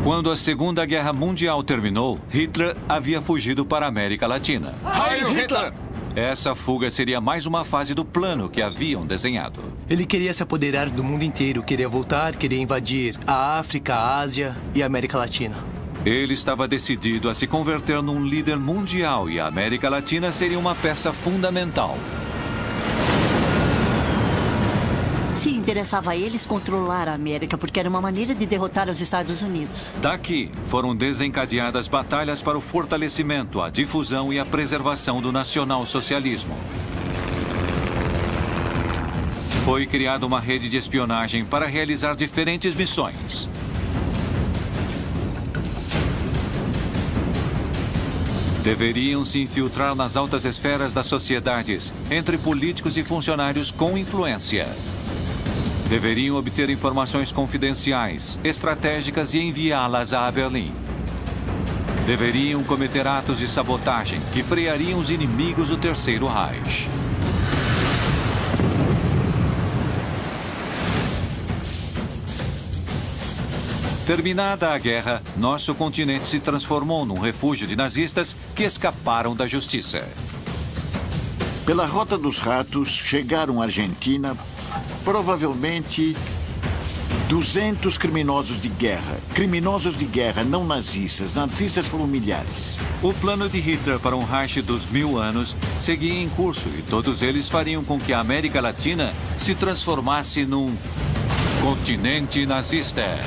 Quando a Segunda Guerra Mundial terminou, Hitler havia fugido para a América Latina. Heil Hitler! Essa fuga seria mais uma fase do plano que haviam desenhado. Ele queria se apoderar do mundo inteiro, queria voltar, queria invadir a África, a Ásia e a América Latina. Ele estava decidido a se converter num líder mundial e a América Latina seria uma peça fundamental. Se interessava a eles controlar a América, porque era uma maneira de derrotar os Estados Unidos. Daqui foram desencadeadas batalhas para o fortalecimento, a difusão e a preservação do nacionalsocialismo. Foi criada uma rede de espionagem para realizar diferentes missões. Deveriam se infiltrar nas altas esferas das sociedades, entre políticos e funcionários com influência. Deveriam obter informações confidenciais, estratégicas e enviá-las a Berlim. Deveriam cometer atos de sabotagem que freariam os inimigos do Terceiro Reich. Terminada a guerra, nosso continente se transformou num refúgio de nazistas que escaparam da justiça. Pela Rota dos Ratos, chegaram à Argentina provavelmente 200 criminosos de guerra. Criminosos de guerra, não nazistas. Nazistas foram milhares. O plano de Hitler para um Reich dos 1000 anos seguia em curso e todos eles fariam com que a América Latina se transformasse num continente nazista.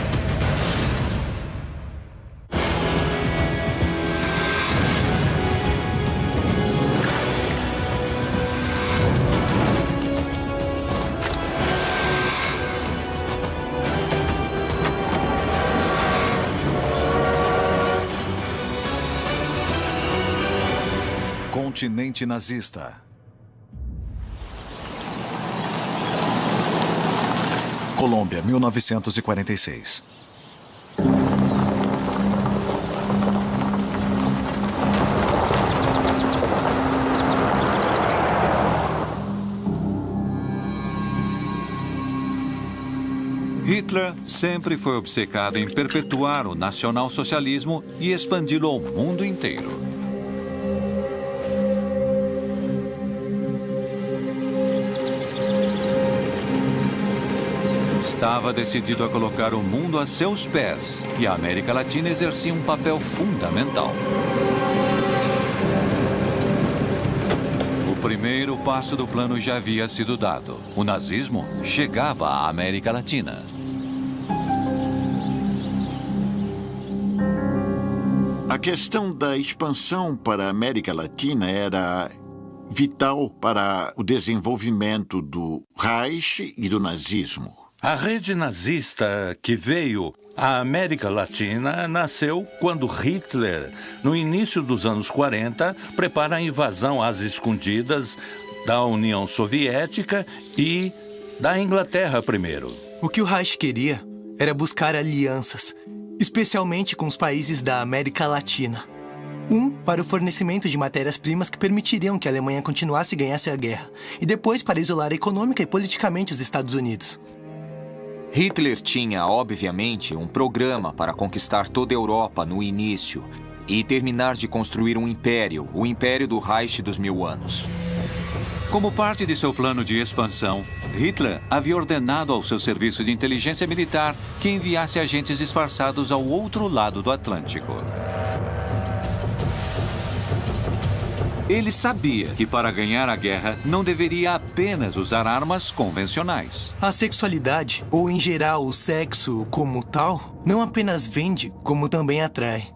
Continente nazista. Colômbia, 1946. Hitler sempre foi obcecado em perpetuar o nacionalsocialismo e expandi-lo ao mundo inteiro. Estava decidido a colocar o mundo a seus pés e a América Latina exercia um papel fundamental. O primeiro passo do plano já havia sido dado. O nazismo chegava à América Latina. A questão da expansão para a América Latina era vital para o desenvolvimento do Reich e do nazismo. A rede nazista que veio à América Latina nasceu quando Hitler, no início dos anos 40, prepara a invasão às escondidas da União Soviética e da Inglaterra primeiro. O que o Reich queria era buscar alianças, especialmente com os países da América Latina. Para o fornecimento de matérias-primas que permitiriam que a Alemanha continuasse e ganhasse a guerra, e depois para isolar econômica e politicamente os Estados Unidos. Hitler tinha, obviamente, um programa para conquistar toda a Europa no início e terminar de construir um império, o Império do Reich dos 1000 anos. Como parte de seu plano de expansão, Hitler havia ordenado ao seu serviço de inteligência militar que enviasse agentes disfarçados ao outro lado do Atlântico. Ele sabia que para ganhar a guerra não deveria apenas usar armas convencionais. A sexualidade, ou em geral o sexo como tal, não apenas vende, como também atrai.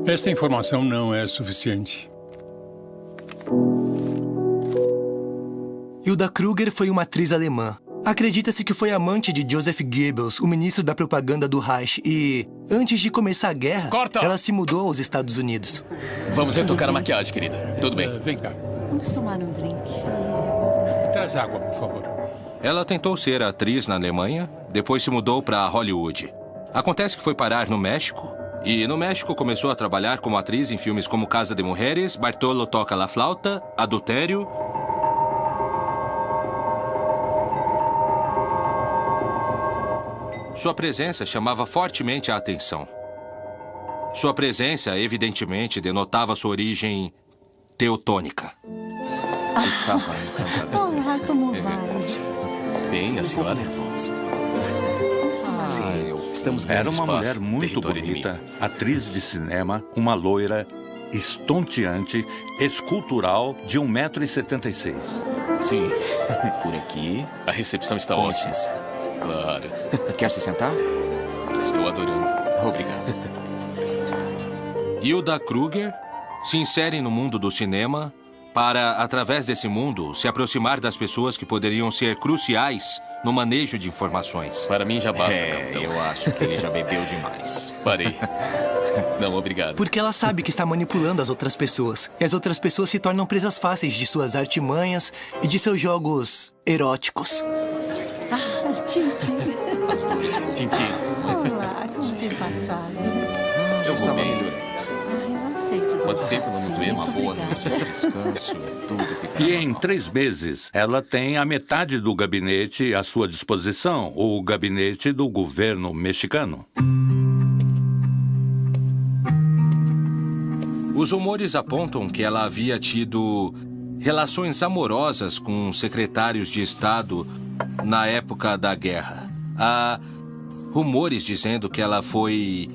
Esta informação não é suficiente. Hilda Kruger foi uma atriz alemã. Acredita-se que foi amante de Joseph Goebbels, o ministro da propaganda do Reich, e, antes de começar a guerra, ela se mudou aos Estados Unidos. Vamos retocar a maquiagem, querida. Tudo bem. Vem cá. Vamos tomar um drink. Traz água, por favor. Ela tentou ser atriz na Alemanha, depois se mudou para Hollywood. Acontece que foi parar no México, e no México começou a trabalhar como atriz em filmes como Casa de Mujeres, Bartolo Toca la Flauta, Adultério... Sua presença chamava fortemente a atenção. Sua presença, evidentemente, denotava sua origem teutônica. Estava encantador. Olá, como vai? Bem, a senhora? Estamos ganhando Era uma espaço. mulher muito Território bonita, atriz de cinema, uma loira, estonteante, escultural, de 1,76 m. Sim. Por aqui, a recepção está Com ótima. licença. Claro. Quer se sentar? Estou adorando. Obrigado. Hilda Kruger se insere no mundo do cinema para, através desse mundo, se aproximar das pessoas que poderiam ser cruciais no manejo de informações. Para mim já basta, capitão. Eu acho que ele já bebeu demais. Parei. Não, obrigado. Porque ela sabe que está manipulando as outras pessoas. E as outras pessoas se tornam presas fáceis de suas artimanhas e de seus jogos eróticos. Ah, Tintin. Tintin. Olá, como tem passado? Eu vou bem. Eu aceito. Quanto tempo não nos vemos? Uma boa noite de descanso, tudo fica E em 3 meses, ela tem a metade do gabinete à sua disposição, o gabinete do governo mexicano. Os rumores apontam que ela havia tido relações amorosas com secretários de Estado na época da guerra. Há rumores dizendo que ela foi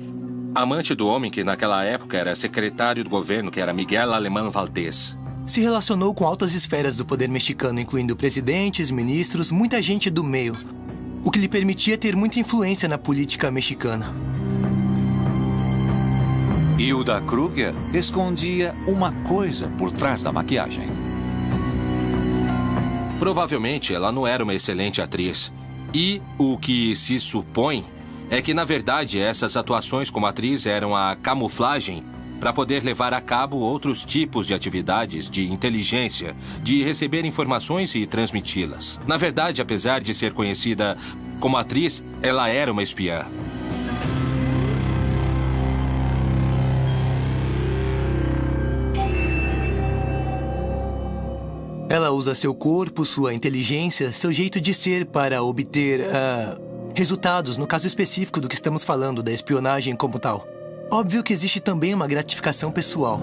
amante do homem que naquela época era secretário do governo, que era Miguel Alemán Valdés. Se relacionou com altas esferas do poder mexicano, incluindo presidentes, ministros, muita gente do meio, o que lhe permitia ter muita influência na política mexicana. Hilda Kruger escondia uma coisa por trás da maquiagem. Provavelmente ela não era uma excelente atriz. E o que se supõe é que, na verdade, essas atuações como atriz eram a camuflagem para poder levar a cabo outros tipos de atividades de inteligência, de receber informações e transmiti-las. Na verdade, apesar de ser conhecida como atriz, ela era uma espiã. Ela usa seu corpo, sua inteligência, seu jeito de ser para obter resultados, no caso específico do que estamos falando, da espionagem como tal. Óbvio que existe também uma gratificação pessoal.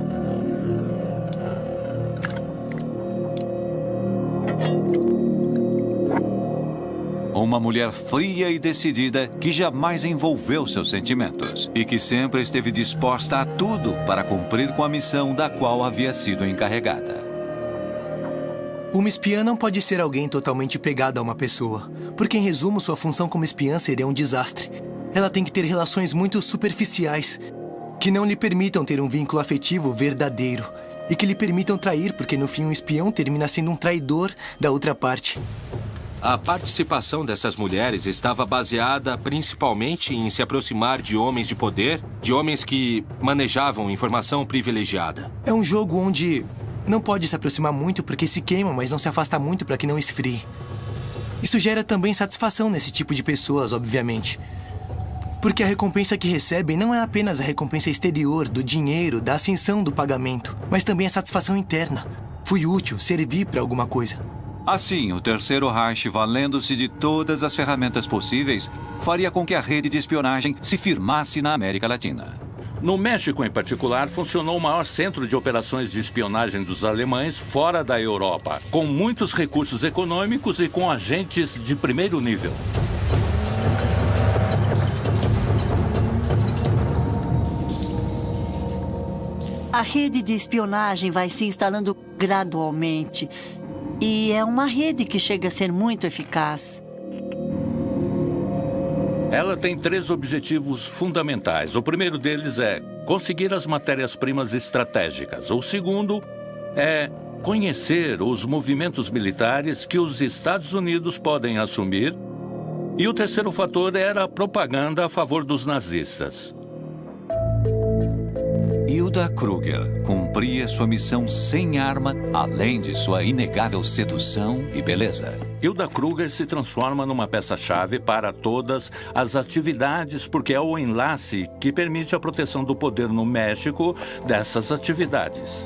Uma mulher fria e decidida que jamais envolveu seus sentimentos e que sempre esteve disposta a tudo para cumprir com a missão da qual havia sido encarregada. Uma espiã não pode ser alguém totalmente pegado a uma pessoa, porque, em resumo, sua função como espiã seria um desastre. Ela tem que ter relações muito superficiais, que não lhe permitam ter um vínculo afetivo verdadeiro e que lhe permitam trair, porque, no fim, um espião termina sendo um traidor da outra parte. A participação dessas mulheres estava baseada principalmente em se aproximar de homens de poder, de homens que manejavam informação privilegiada. É um jogo onde não pode se aproximar muito porque se queima, mas não se afasta muito para que não esfrie. Isso gera também satisfação nesse tipo de pessoas, obviamente. Porque a recompensa que recebem não é apenas a recompensa exterior, do dinheiro, da ascensão do pagamento, mas também a satisfação interna. Fui útil, servi para alguma coisa. Assim, o Terceiro Reich, valendo-se de todas as ferramentas possíveis, faria com que a rede de espionagem se firmasse na América Latina. No México, em particular, funcionou o maior centro de operações de espionagem dos alemães fora da Europa, com muitos recursos econômicos e com agentes de primeiro nível. A rede de espionagem vai se instalando gradualmente. E é uma rede que chega a ser muito eficaz. Ela tem 3 objetivos fundamentais. O primeiro deles é conseguir as matérias-primas estratégicas. O segundo é conhecer os movimentos militares que os Estados Unidos podem assumir. E o terceiro fator era a propaganda a favor dos nazistas. Hilda Kruger cumpria sua missão sem arma, além de sua inegável sedução e beleza. Hilda Kruger se transforma numa peça-chave para todas as atividades, porque é o enlace que permite a proteção do poder no México dessas atividades.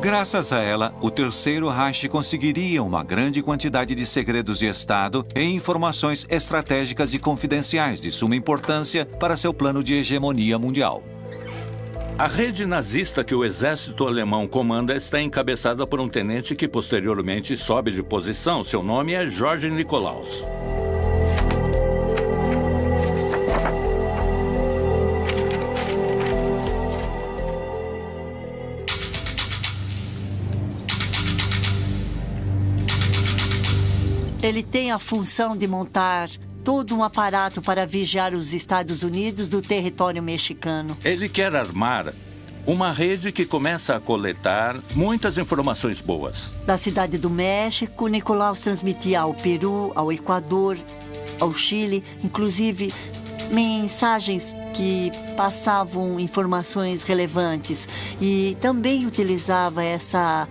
Graças a ela, o Terceiro Reich conseguiria uma grande quantidade de segredos de Estado e informações estratégicas e confidenciais de suma importância para seu plano de hegemonia mundial. A rede nazista que o exército alemão comanda está encabeçada por um tenente que posteriormente sobe de posição. Seu nome é George Nikolaus. Ele tem a função de montar todo um aparato para vigiar os Estados Unidos do território mexicano. Ele quer armar uma rede que começa a coletar muitas informações boas. Da cidade do México, Nikolaus transmitia ao Peru, ao Equador, ao Chile, inclusive mensagens que passavam informações relevantes. E também utilizava essa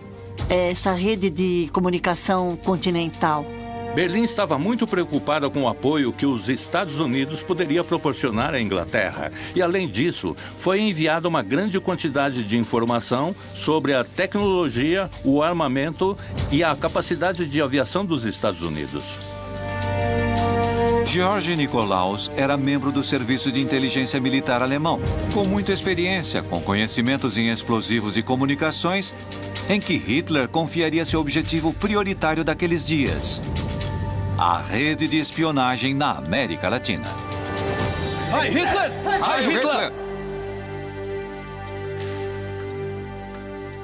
rede de comunicação continental. Berlim estava muito preocupada com o apoio que os Estados Unidos poderia proporcionar à Inglaterra. E, além disso, foi enviada uma grande quantidade de informação sobre a tecnologia, o armamento e a capacidade de aviação dos Estados Unidos. George Nikolaus era membro do Serviço de Inteligência Militar alemão, com muita experiência, com conhecimentos em explosivos e comunicações, em que Hitler confiaria seu objetivo prioritário daqueles dias: a rede de espionagem na América Latina. Ai, Hitler! Ai, Hitler!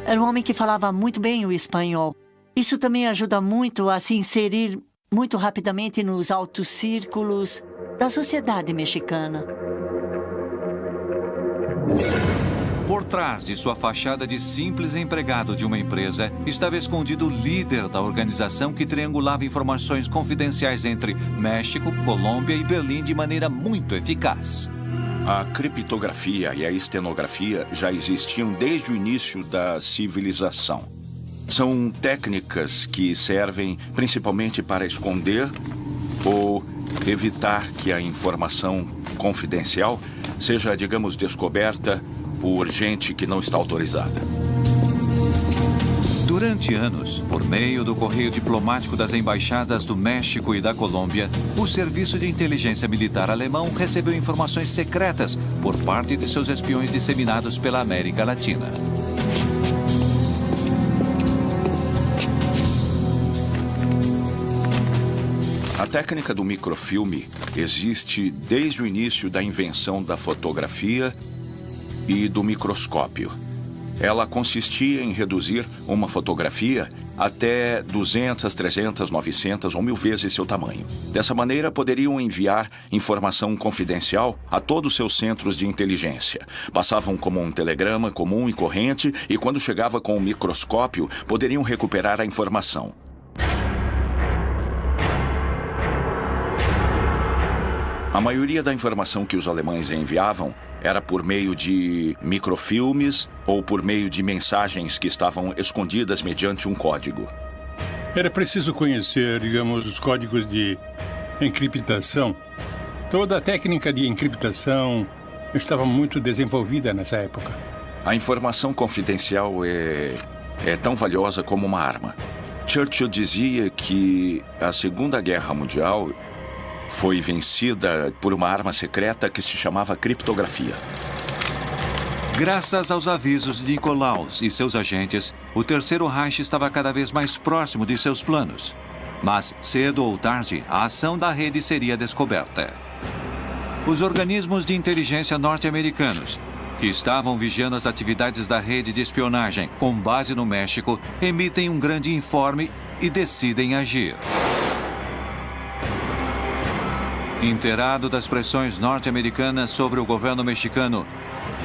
Era um homem que falava muito bem o espanhol. Isso também ajuda muito a se inserir muito rapidamente nos altos círculos da sociedade mexicana. Por trás de sua fachada de simples empregado de uma empresa, estava escondido o líder da organização que triangulava informações confidenciais entre México, Colômbia e Berlim de maneira muito eficaz. A criptografia e a estenografia já existiam desde o início da civilização. São técnicas que servem principalmente para esconder ou evitar que a informação confidencial seja, digamos, descoberta por gente que não está autorizada. Durante anos, por meio do correio diplomático das embaixadas do México e da Colômbia, o Serviço de Inteligência Militar alemão recebeu informações secretas por parte de seus espiões disseminados pela América Latina. A técnica do microfilme existe desde o início da invenção da fotografia e do microscópio. Ela consistia em reduzir uma fotografia até 200, 300, 900 ou 1000 vezes seu tamanho. Dessa maneira, poderiam enviar informação confidencial a todos os seus centros de inteligência. Passavam como um telegrama comum e corrente e, quando chegava com o microscópio, poderiam recuperar a informação. A maioria da informação que os alemães enviavam era por meio de microfilmes ou por meio de mensagens que estavam escondidas mediante um código. Era preciso conhecer, digamos, os códigos de encriptação. Toda a técnica de encriptação estava muito desenvolvida nessa época. A informação confidencial é tão valiosa como uma arma. Churchill dizia que a Segunda Guerra Mundial foi vencida por uma arma secreta que se chamava criptografia. Graças aos avisos de Nikolaus e seus agentes, o Terceiro Reich estava cada vez mais próximo de seus planos. Mas, cedo ou tarde, a ação da rede seria descoberta. Os organismos de inteligência norte-americanos, que estavam vigiando as atividades da rede de espionagem com base no México, emitem um grande informe e decidem agir. Inteirado das pressões norte-americanas sobre o governo mexicano,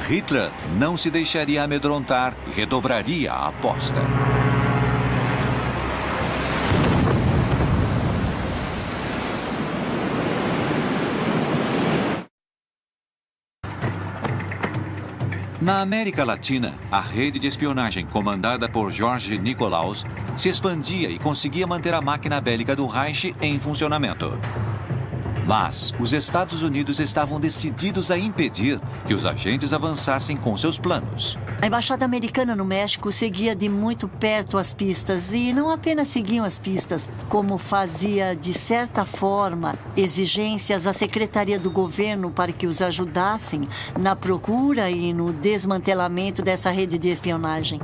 Hitler não se deixaria amedrontar e redobraria a aposta. Na América Latina, a rede de espionagem comandada por George Nikolaus se expandia e conseguia manter a máquina bélica do Reich em funcionamento. Mas os Estados Unidos estavam decididos a impedir que os agentes avançassem com seus planos. A embaixada americana no México seguia de muito perto as pistas e não apenas seguiam as pistas, como fazia, de certa forma, exigências à Secretaria do Governo para que os ajudassem na procura e no desmantelamento dessa rede de espionagem.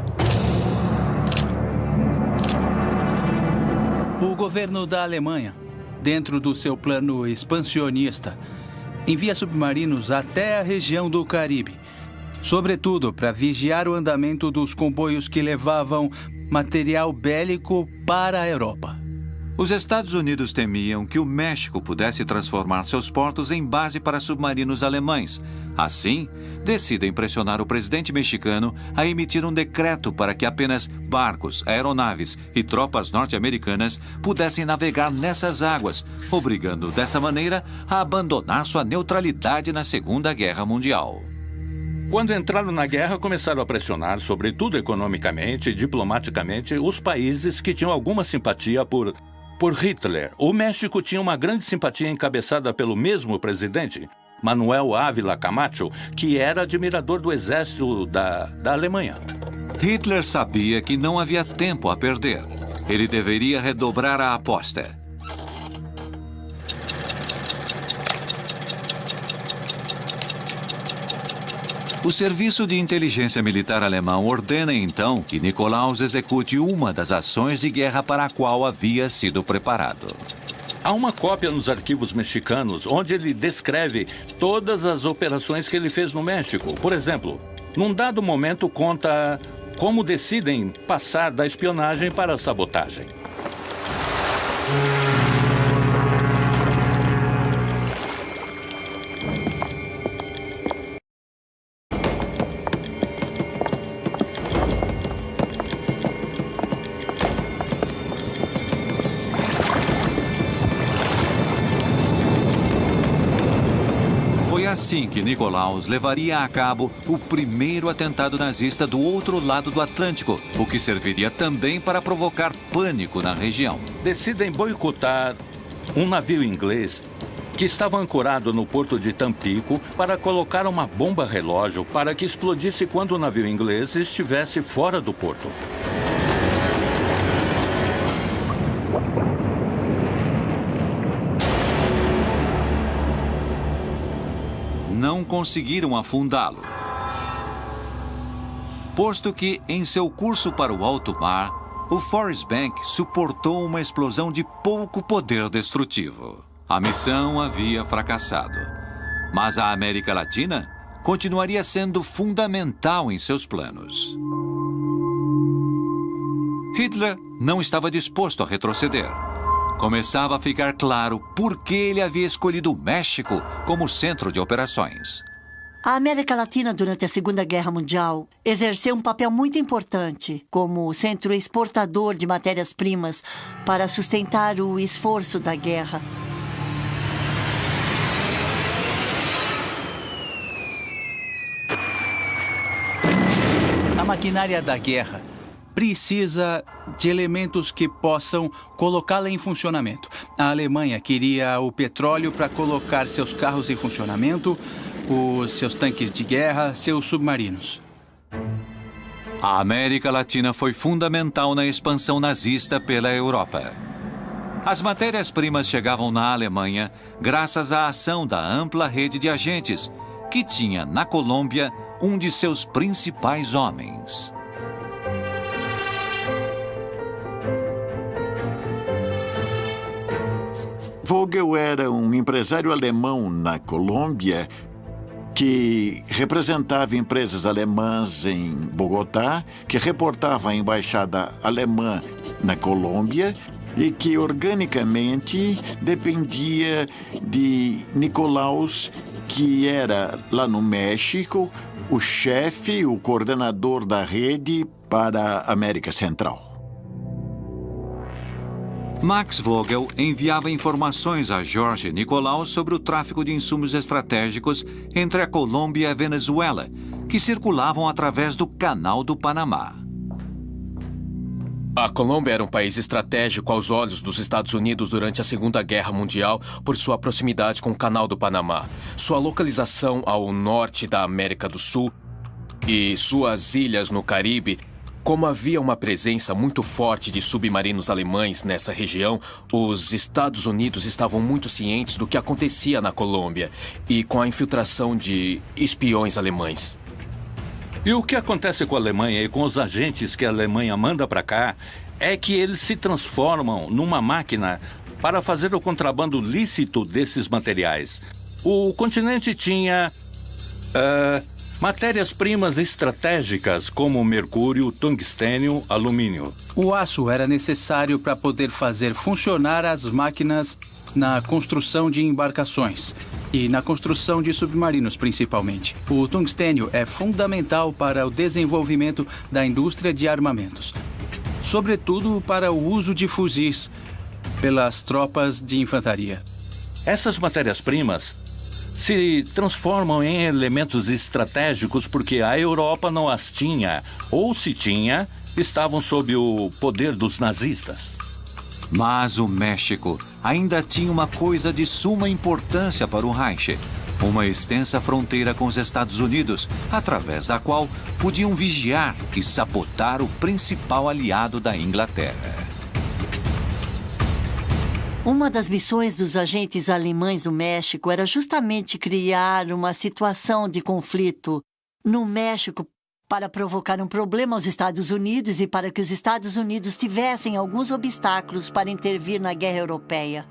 O governo da Alemanha, dentro do seu plano expansionista, envia submarinos até a região do Caribe, sobretudo para vigiar o andamento dos comboios que levavam material bélico para a Europa. Os Estados Unidos temiam que o México pudesse transformar seus portos em base para submarinos alemães. Assim, decidem pressionar o presidente mexicano a emitir um decreto para que apenas barcos, aeronaves e tropas norte-americanas pudessem navegar nessas águas, obrigando dessa maneira a abandonar sua neutralidade na Segunda Guerra Mundial. Quando entraram na guerra, começaram a pressionar, sobretudo economicamente e diplomaticamente, os países que tinham alguma simpatia por Hitler. O México tinha uma grande simpatia encabeçada pelo mesmo presidente, Manuel Ávila Camacho, que era admirador do exército da Alemanha. Hitler sabia que não havia tempo a perder. Ele deveria redobrar a aposta. O Serviço de Inteligência Militar alemão ordena então que Nikolaus execute uma das ações de guerra para a qual havia sido preparado. Há uma cópia nos arquivos mexicanos onde ele descreve todas as operações que ele fez no México. Por exemplo, num dado momento conta como decidem passar da espionagem para a sabotagem. Assim que Nikolaus levaria a cabo o primeiro atentado nazista do outro lado do Atlântico, o que serviria também para provocar pânico na região. Decidem boicotar um navio inglês que estava ancorado no porto de Tampico para colocar uma bomba relógio para que explodisse quando o navio inglês estivesse fora do porto. Não conseguiram afundá-lo. Posto que, em seu curso para o alto mar, o Forrest Bank suportou uma explosão de pouco poder destrutivo. A missão havia fracassado. Mas a América Latina continuaria sendo fundamental em seus planos. Hitler não estava disposto a retroceder. Começava a ficar claro por que ele havia escolhido o México como centro de operações. A América Latina, durante a Segunda Guerra Mundial, exerceu um papel muito importante como centro exportador de matérias-primas para sustentar o esforço da guerra. A maquinária da guerra precisa de elementos que possam colocá-la em funcionamento. A Alemanha queria o petróleo para colocar seus carros em funcionamento, os seus tanques de guerra, seus submarinos. A América Latina foi fundamental na expansão nazista pela Europa. As matérias-primas chegavam na Alemanha graças à ação da ampla rede de agentes, que tinha na Colômbia um de seus principais homens. Vogel era um empresário alemão na Colômbia que representava empresas alemãs em Bogotá, que reportava a embaixada alemã na Colômbia e que organicamente dependia de Nikolaus, que era lá no México o chefe, o coordenador da rede para a América Central. Max Vogel enviava informações a Jorge Nikolaus sobre o tráfico de insumos estratégicos entre a Colômbia e a Venezuela, que circulavam através do Canal do Panamá. A Colômbia era um país estratégico aos olhos dos Estados Unidos durante a Segunda Guerra Mundial por sua proximidade com o Canal do Panamá, sua localização ao norte da América do Sul e suas ilhas no Caribe. Como havia uma presença muito forte de submarinos alemães nessa região, os Estados Unidos estavam muito cientes do que acontecia na Colômbia e com a infiltração de espiões alemães. E o que acontece com a Alemanha e com os agentes que a Alemanha manda para cá é que eles se transformam numa máquina para fazer o contrabando lícito desses materiais. O continente tinha matérias-primas estratégicas como mercúrio, tungstênio, alumínio. O aço era necessário para poder fazer funcionar as máquinas na construção de embarcações e na construção de submarinos, principalmente. O tungstênio é fundamental para o desenvolvimento da indústria de armamentos, sobretudo para o uso de fuzis pelas tropas de infantaria. Essas matérias-primas se transformam em elementos estratégicos porque a Europa não as tinha, ou se tinha, estavam sob o poder dos nazistas. Mas o México ainda tinha uma coisa de suma importância para o Reich: uma extensa fronteira com os Estados Unidos, através da qual podiam vigiar e sabotar o principal aliado da Inglaterra. Uma das missões dos agentes alemães no México era justamente criar uma situação de conflito no México para provocar um problema aos Estados Unidos e para que os Estados Unidos tivessem alguns obstáculos para intervir na guerra europeia.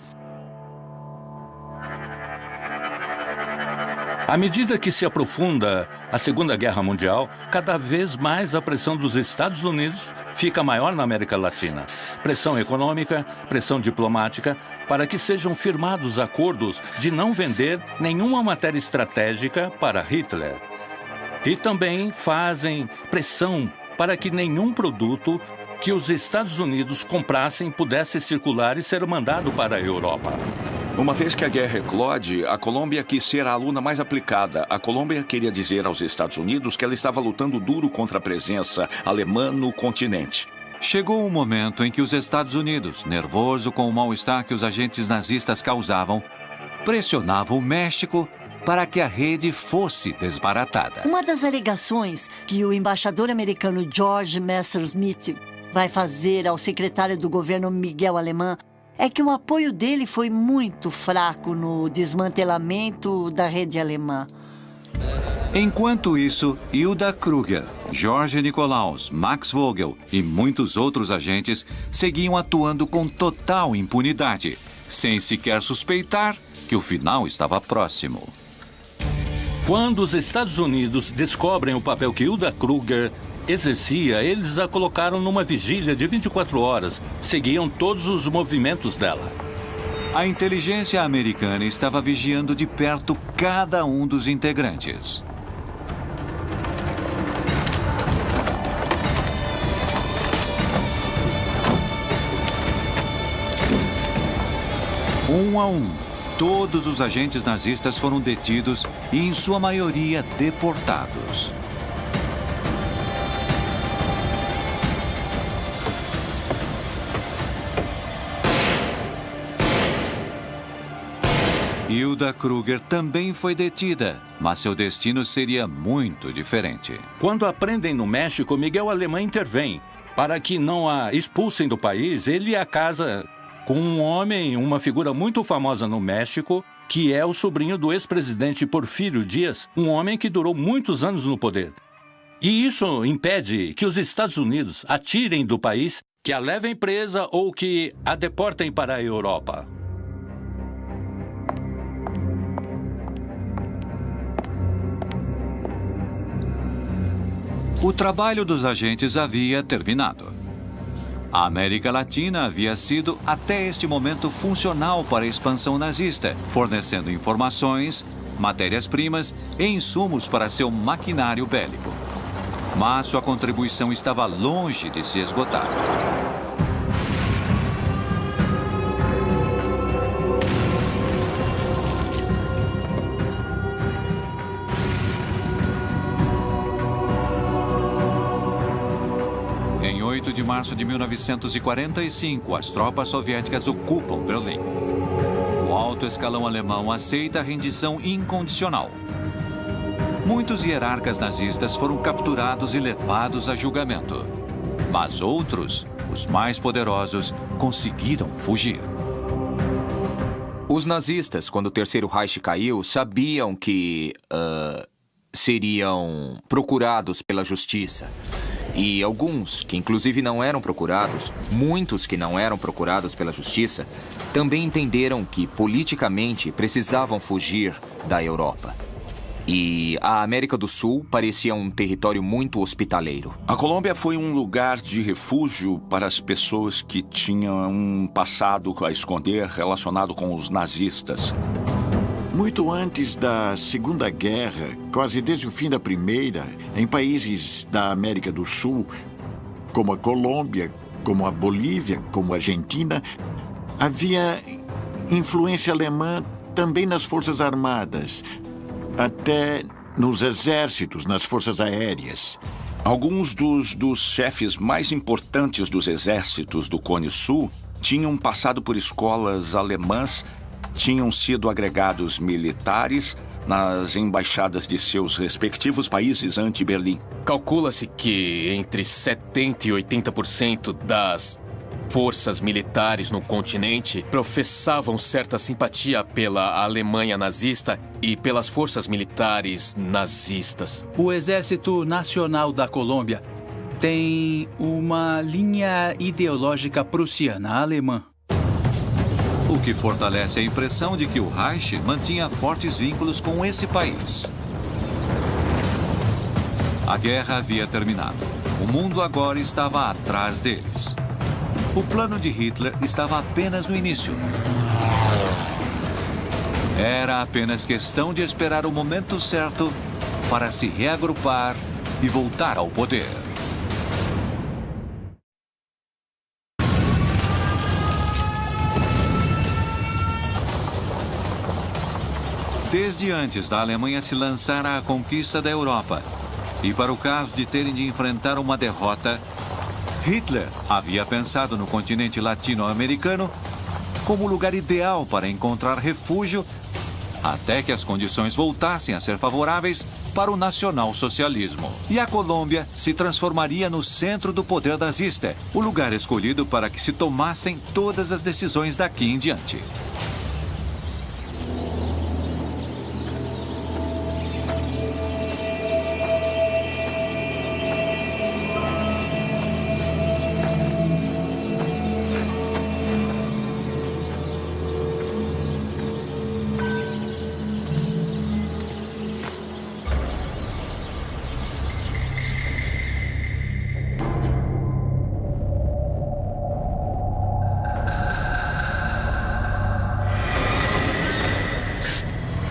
À medida que se aprofunda a Segunda Guerra Mundial, cada vez mais a pressão dos Estados Unidos fica maior na América Latina. Pressão econômica, pressão diplomática, para que sejam firmados acordos de não vender nenhuma matéria estratégica para Hitler. E também fazem pressão para que nenhum produto que os Estados Unidos comprassem pudesse circular e ser mandado para a Europa. Uma vez que a guerra eclode, a Colômbia quis ser a aluna mais aplicada. A Colômbia queria dizer aos Estados Unidos que ela estava lutando duro contra a presença alemã no continente. Chegou o momento em que os Estados Unidos, nervoso com o mal-estar que os agentes nazistas causavam, pressionavam o México para que a rede fosse desbaratada. Uma das alegações que o embaixador americano George Messerschmitt vai fazer ao secretário do governo Miguel Alemán é que o apoio dele foi muito fraco no desmantelamento da rede alemã. Enquanto isso, Hilda Kruger, Jorge Nicolaus, Max Vogel e muitos outros agentes seguiam atuando com total impunidade, sem sequer suspeitar que o final estava próximo. Quando os Estados Unidos descobrem o papel que Hilda Kruger exercia, eles a colocaram numa vigília de 24 horas. Seguiam todos os movimentos dela. A inteligência americana estava vigiando de perto cada um dos integrantes. Um a um, todos os agentes nazistas foram detidos e, em sua maioria, deportados. Hilda Kruger também foi detida, mas seu destino seria muito diferente. Quando a prendem no México, Miguel Alemán intervém. Para que não a expulsem do país, ele a casa com um homem, uma figura muito famosa no México, que é o sobrinho do ex-presidente Porfírio Díaz, um homem que durou muitos anos no poder. E isso impede que os Estados Unidos a tirem do país, que a levem presa ou que a deportem para a Europa. O trabalho dos agentes havia terminado. A América Latina havia sido, até este momento, funcional para a expansão nazista, fornecendo informações, matérias-primas e insumos para seu maquinário bélico. Mas sua contribuição estava longe de se esgotar. Em 8 de março de 1945, as tropas soviéticas ocupam Berlim. O alto escalão alemão aceita a rendição incondicional. Muitos hierarcas nazistas foram capturados e levados a julgamento. Mas outros, os mais poderosos, conseguiram fugir. Os nazistas, quando o Terceiro Reich caiu, sabiam que seriam procurados pela justiça. E alguns, que inclusive não eram procurados, muitos que não eram procurados pela justiça, também entenderam que politicamente precisavam fugir da Europa. E a América do Sul parecia um território muito hospitaleiro. A Colômbia foi um lugar de refúgio para as pessoas que tinham um passado a esconder relacionado com os nazistas. Muito antes da Segunda Guerra, quase desde o fim da Primeira, em países da América do Sul, como a Colômbia, como a Bolívia, como a Argentina, havia influência alemã também nas forças armadas, até nos exércitos, nas forças aéreas. Alguns dos chefes mais importantes dos exércitos do Cone Sul tinham passado por escolas alemãs, tinham sido agregados militares nas embaixadas de seus respectivos países anti-Berlim. Calcula-se que entre 70% e 80% das forças militares no continente professavam certa simpatia pela Alemanha nazista e pelas forças militares nazistas. O Exército Nacional da Colômbia tem uma linha ideológica prussiana, alemã. O que fortalece a impressão de que o Reich mantinha fortes vínculos com esse país. A guerra havia terminado. O mundo agora estava atrás deles. O plano de Hitler estava apenas no início. Era apenas questão de esperar o momento certo para se reagrupar e voltar ao poder. Desde antes da Alemanha se lançar à conquista da Europa, e para o caso de terem de enfrentar uma derrota, Hitler havia pensado no continente latino-americano como o lugar ideal para encontrar refúgio até que as condições voltassem a ser favoráveis para o nacionalsocialismo. E a Colômbia se transformaria no centro do poder nazista, o lugar escolhido para que se tomassem todas as decisões daqui em diante.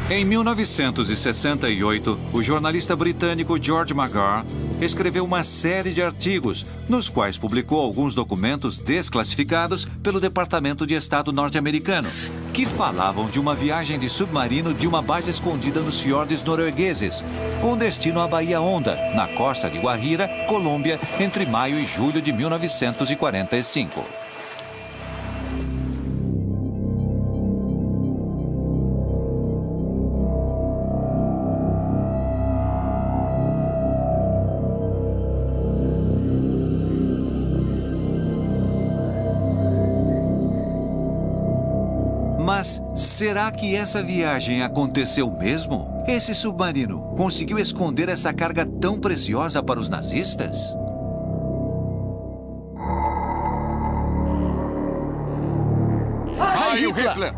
Em 1968, o jornalista britânico George McGrath escreveu uma série de artigos, nos quais publicou alguns documentos desclassificados pelo Departamento de Estado norte-americano, que falavam de uma viagem de submarino de uma base escondida nos fiordes noruegueses, com destino à Baía Honda, na costa de Guajira, Colômbia, entre maio e julho de 1945. Mas será que essa viagem aconteceu mesmo? Esse submarino conseguiu esconder essa carga tão preciosa para os nazistas? Heil Hitler!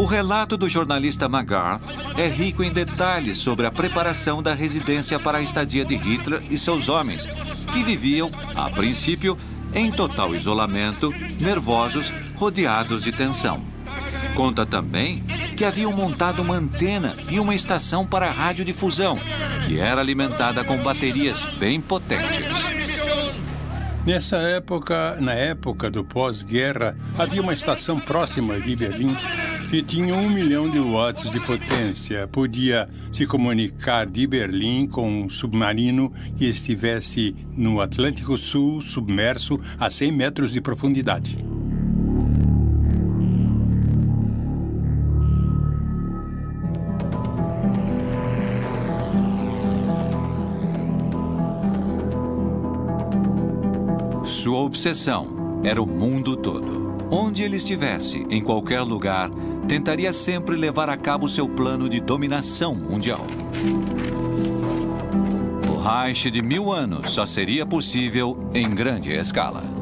O relato do jornalista McGrath é rico em detalhes sobre a preparação da residência para a estadia de Hitler e seus homens, que viviam, a princípio, em total isolamento, nervosos, rodeados de tensão. Conta também que haviam montado uma antena e uma estação para radiodifusão, que era alimentada com baterias bem potentes. Na época do pós-guerra, havia uma estação próxima de Berlim que tinha 1 milhão de watts de potência. Podia se comunicar de Berlim com um submarino que estivesse no Atlântico Sul, submerso a 100 metros de profundidade. Sua obsessão era o mundo todo. Onde ele estivesse, em qualquer lugar, tentaria sempre levar a cabo seu plano de dominação mundial. O Reich de 1000 anos só seria possível em grande escala.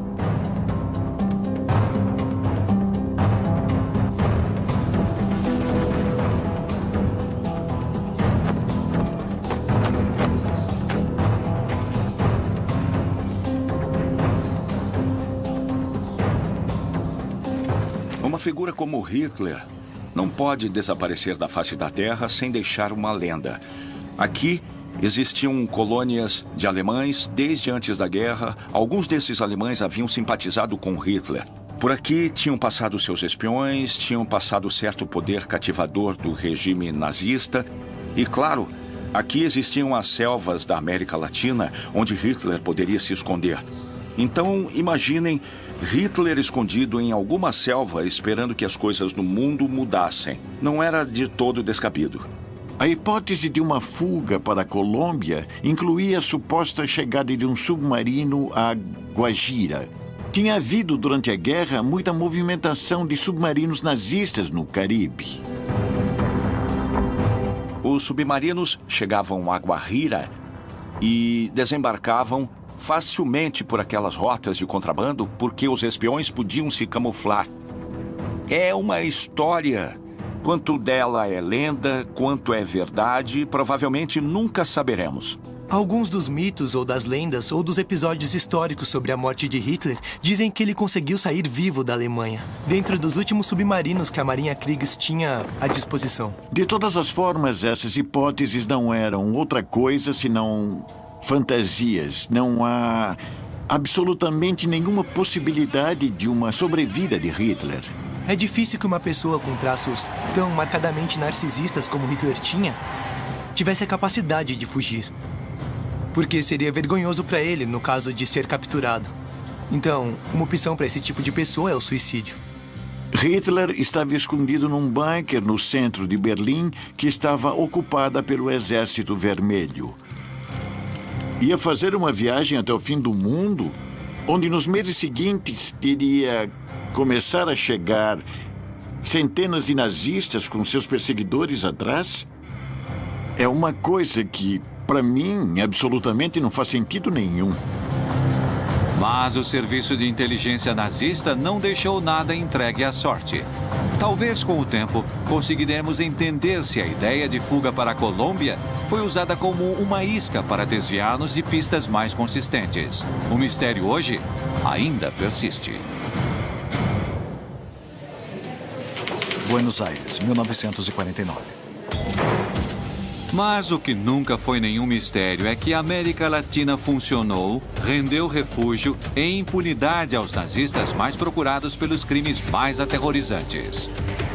Uma figura como Hitler não pode desaparecer da face da Terra sem deixar uma lenda. Aqui existiam colônias de alemães desde antes da guerra. Alguns desses alemães haviam simpatizado com Hitler. Por aqui tinham passado seus espiões, tinham passado certo poder cativador do regime nazista. E, claro, aqui existiam as selvas da América Latina, onde Hitler poderia se esconder. Então, imaginem Hitler escondido em alguma selva esperando que as coisas no mundo mudassem. Não era de todo descabido. A hipótese de uma fuga para a Colômbia incluía a suposta chegada de um submarino a Guajira. Tinha havido, durante a guerra, muita movimentação de submarinos nazistas no Caribe. Os submarinos chegavam a Guajira e desembarcavam facilmente por aquelas rotas de contrabando porque os espiões podiam se camuflar. É uma história. Quanto dela é lenda, quanto é verdade, provavelmente nunca saberemos. Alguns dos mitos ou das lendas ou dos episódios históricos sobre a morte de Hitler dizem que ele conseguiu sair vivo da Alemanha, dentro dos últimos submarinos que a Marinha Kriegs tinha à disposição. De todas as formas, essas hipóteses não eram outra coisa senão fantasias. Não há absolutamente nenhuma possibilidade de uma sobrevida de Hitler. É difícil que uma pessoa com traços tão marcadamente narcisistas como Hitler tinha tivesse a capacidade de fugir. Porque seria vergonhoso para ele no caso de ser capturado. Então, uma opção para esse tipo de pessoa é o suicídio. Hitler estava escondido num bunker no centro de Berlim que estava ocupada pelo Exército Vermelho. Ia fazer uma viagem até o fim do mundo, onde nos meses seguintes iria começar a chegar centenas de nazistas com seus perseguidores atrás. É uma coisa que, para mim, absolutamente não faz sentido nenhum. Mas o serviço de inteligência nazista não deixou nada entregue à sorte. Talvez, com o tempo, conseguiremos entender se a ideia de fuga para a Colômbia foi usada como uma isca para desviar-nos de pistas mais consistentes. O mistério hoje ainda persiste. Buenos Aires, 1949. Mas o que nunca foi nenhum mistério é que a América Latina funcionou, rendeu refúgio e impunidade aos nazistas mais procurados pelos crimes mais aterrorizantes.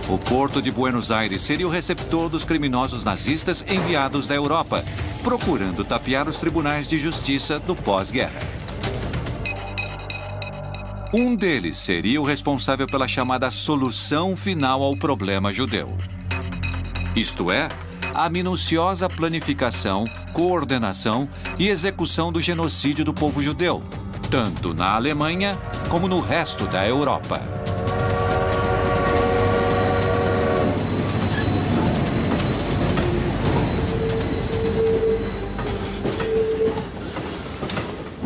O porto de Buenos Aires seria o receptor dos criminosos nazistas enviados da Europa, procurando tapear os tribunais de justiça do pós-guerra. Um deles seria o responsável pela chamada solução final ao problema judeu. Isto é, a minuciosa planificação, coordenação e execução do genocídio do povo judeu, tanto na Alemanha como no resto da Europa.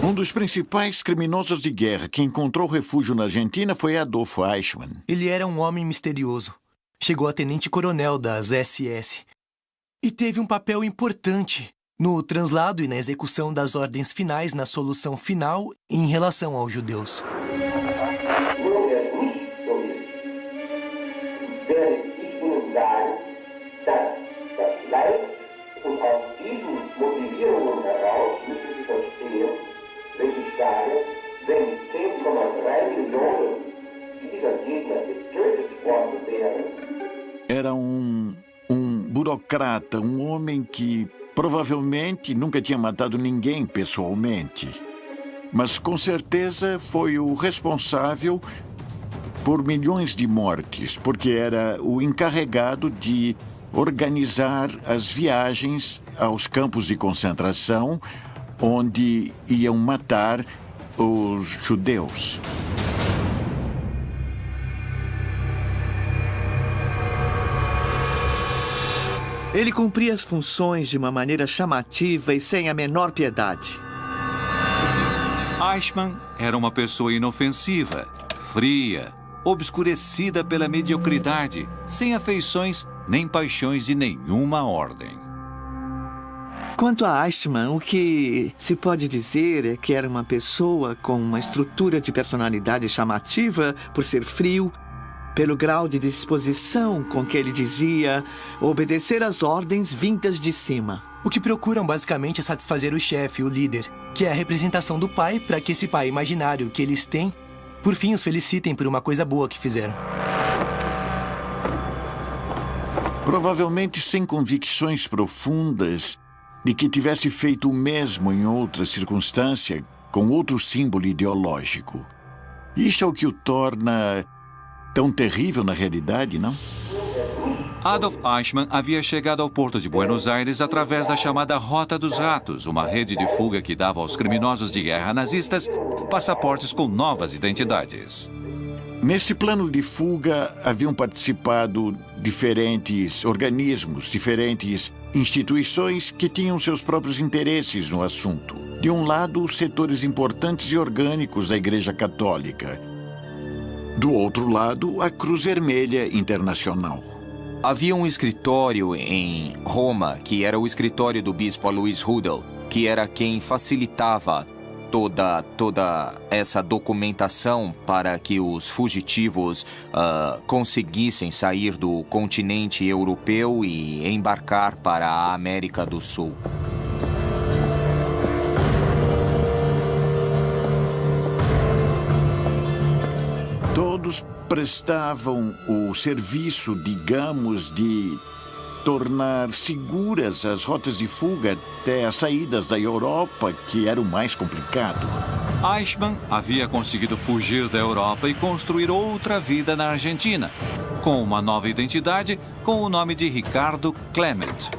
Um dos principais criminosos de guerra que encontrou refúgio na Argentina foi Adolf Eichmann. Ele era um homem misterioso. Chegou a tenente-coronel das SS. E teve um papel importante no translado e na execução das ordens finais na solução final em relação aos judeus. Era um burocrata, um homem que provavelmente nunca tinha matado ninguém pessoalmente. Mas com certeza foi o responsável por milhões de mortes, porque era o encarregado de organizar as viagens aos campos de concentração, onde iam matar os judeus. Ele cumpria as funções de uma maneira chamativa e sem a menor piedade. Eichmann era uma pessoa inofensiva, fria, obscurecida pela mediocridade, sem afeições nem paixões de nenhuma ordem. Quanto a Eichmann, o que se pode dizer é que era uma pessoa com uma estrutura de personalidade chamativa por ser frio, pelo grau de disposição com que ele dizia obedecer às ordens vindas de cima. O que procuram basicamente é satisfazer o chefe, o líder, que é a representação do pai para que esse pai imaginário que eles têm, por fim, os felicitem por uma coisa boa que fizeram. Provavelmente sem convicções profundas de que tivesse feito o mesmo em outra circunstância, com outro símbolo ideológico. Isto é o que o torna tão terrível na realidade, não? Adolf Eichmann havia chegado ao porto de Buenos Aires através da chamada Rota dos Ratos, uma rede de fuga que dava aos criminosos de guerra nazistas passaportes com novas identidades. Nesse plano de fuga haviam participado diferentes organismos, diferentes instituições que tinham seus próprios interesses no assunto. De um lado, setores importantes e orgânicos da Igreja Católica. Do outro lado, a Cruz Vermelha Internacional. Havia um escritório em Roma, que era o escritório do bispo Alois Rudel, que era quem facilitava toda essa documentação para que os fugitivos conseguissem sair do continente europeu e embarcar para a América do Sul. Todos prestavam o serviço, digamos, de tornar seguras as rotas de fuga até as saídas da Europa, que era o mais complicado. Eichmann havia conseguido fugir da Europa e construir outra vida na Argentina, com uma nova identidade, com o nome de Ricardo Clement.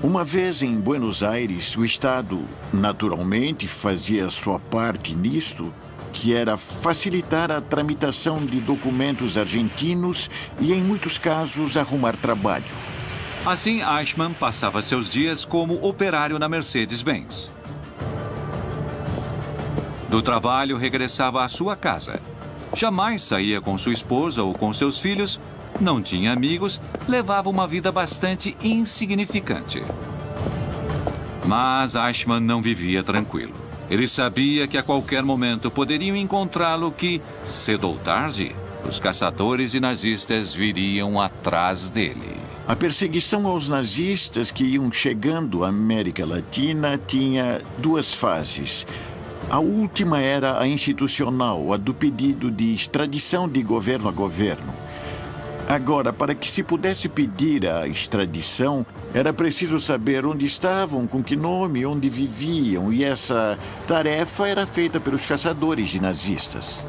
Uma vez em Buenos Aires, o Estado, naturalmente, fazia sua parte nisto, que era facilitar a tramitação de documentos argentinos e, em muitos casos, arrumar trabalho. Assim, Eichmann passava seus dias como operário na Mercedes-Benz. Do trabalho, regressava à sua casa. Jamais saía com sua esposa ou com seus filhos, não tinha amigos, levava uma vida bastante insignificante. Mas Eichmann não vivia tranquilo. Ele sabia que a qualquer momento poderiam encontrá-lo que, cedo ou tarde, os caçadores e nazistas viriam atrás dele. A perseguição aos nazistas que iam chegando à América Latina tinha duas fases. A última era a institucional, a do pedido de extradição de governo a governo. Agora, para que se pudesse pedir a extradição, era preciso saber onde estavam, com que nome, onde viviam, e essa tarefa era feita pelos caçadores de nazistas.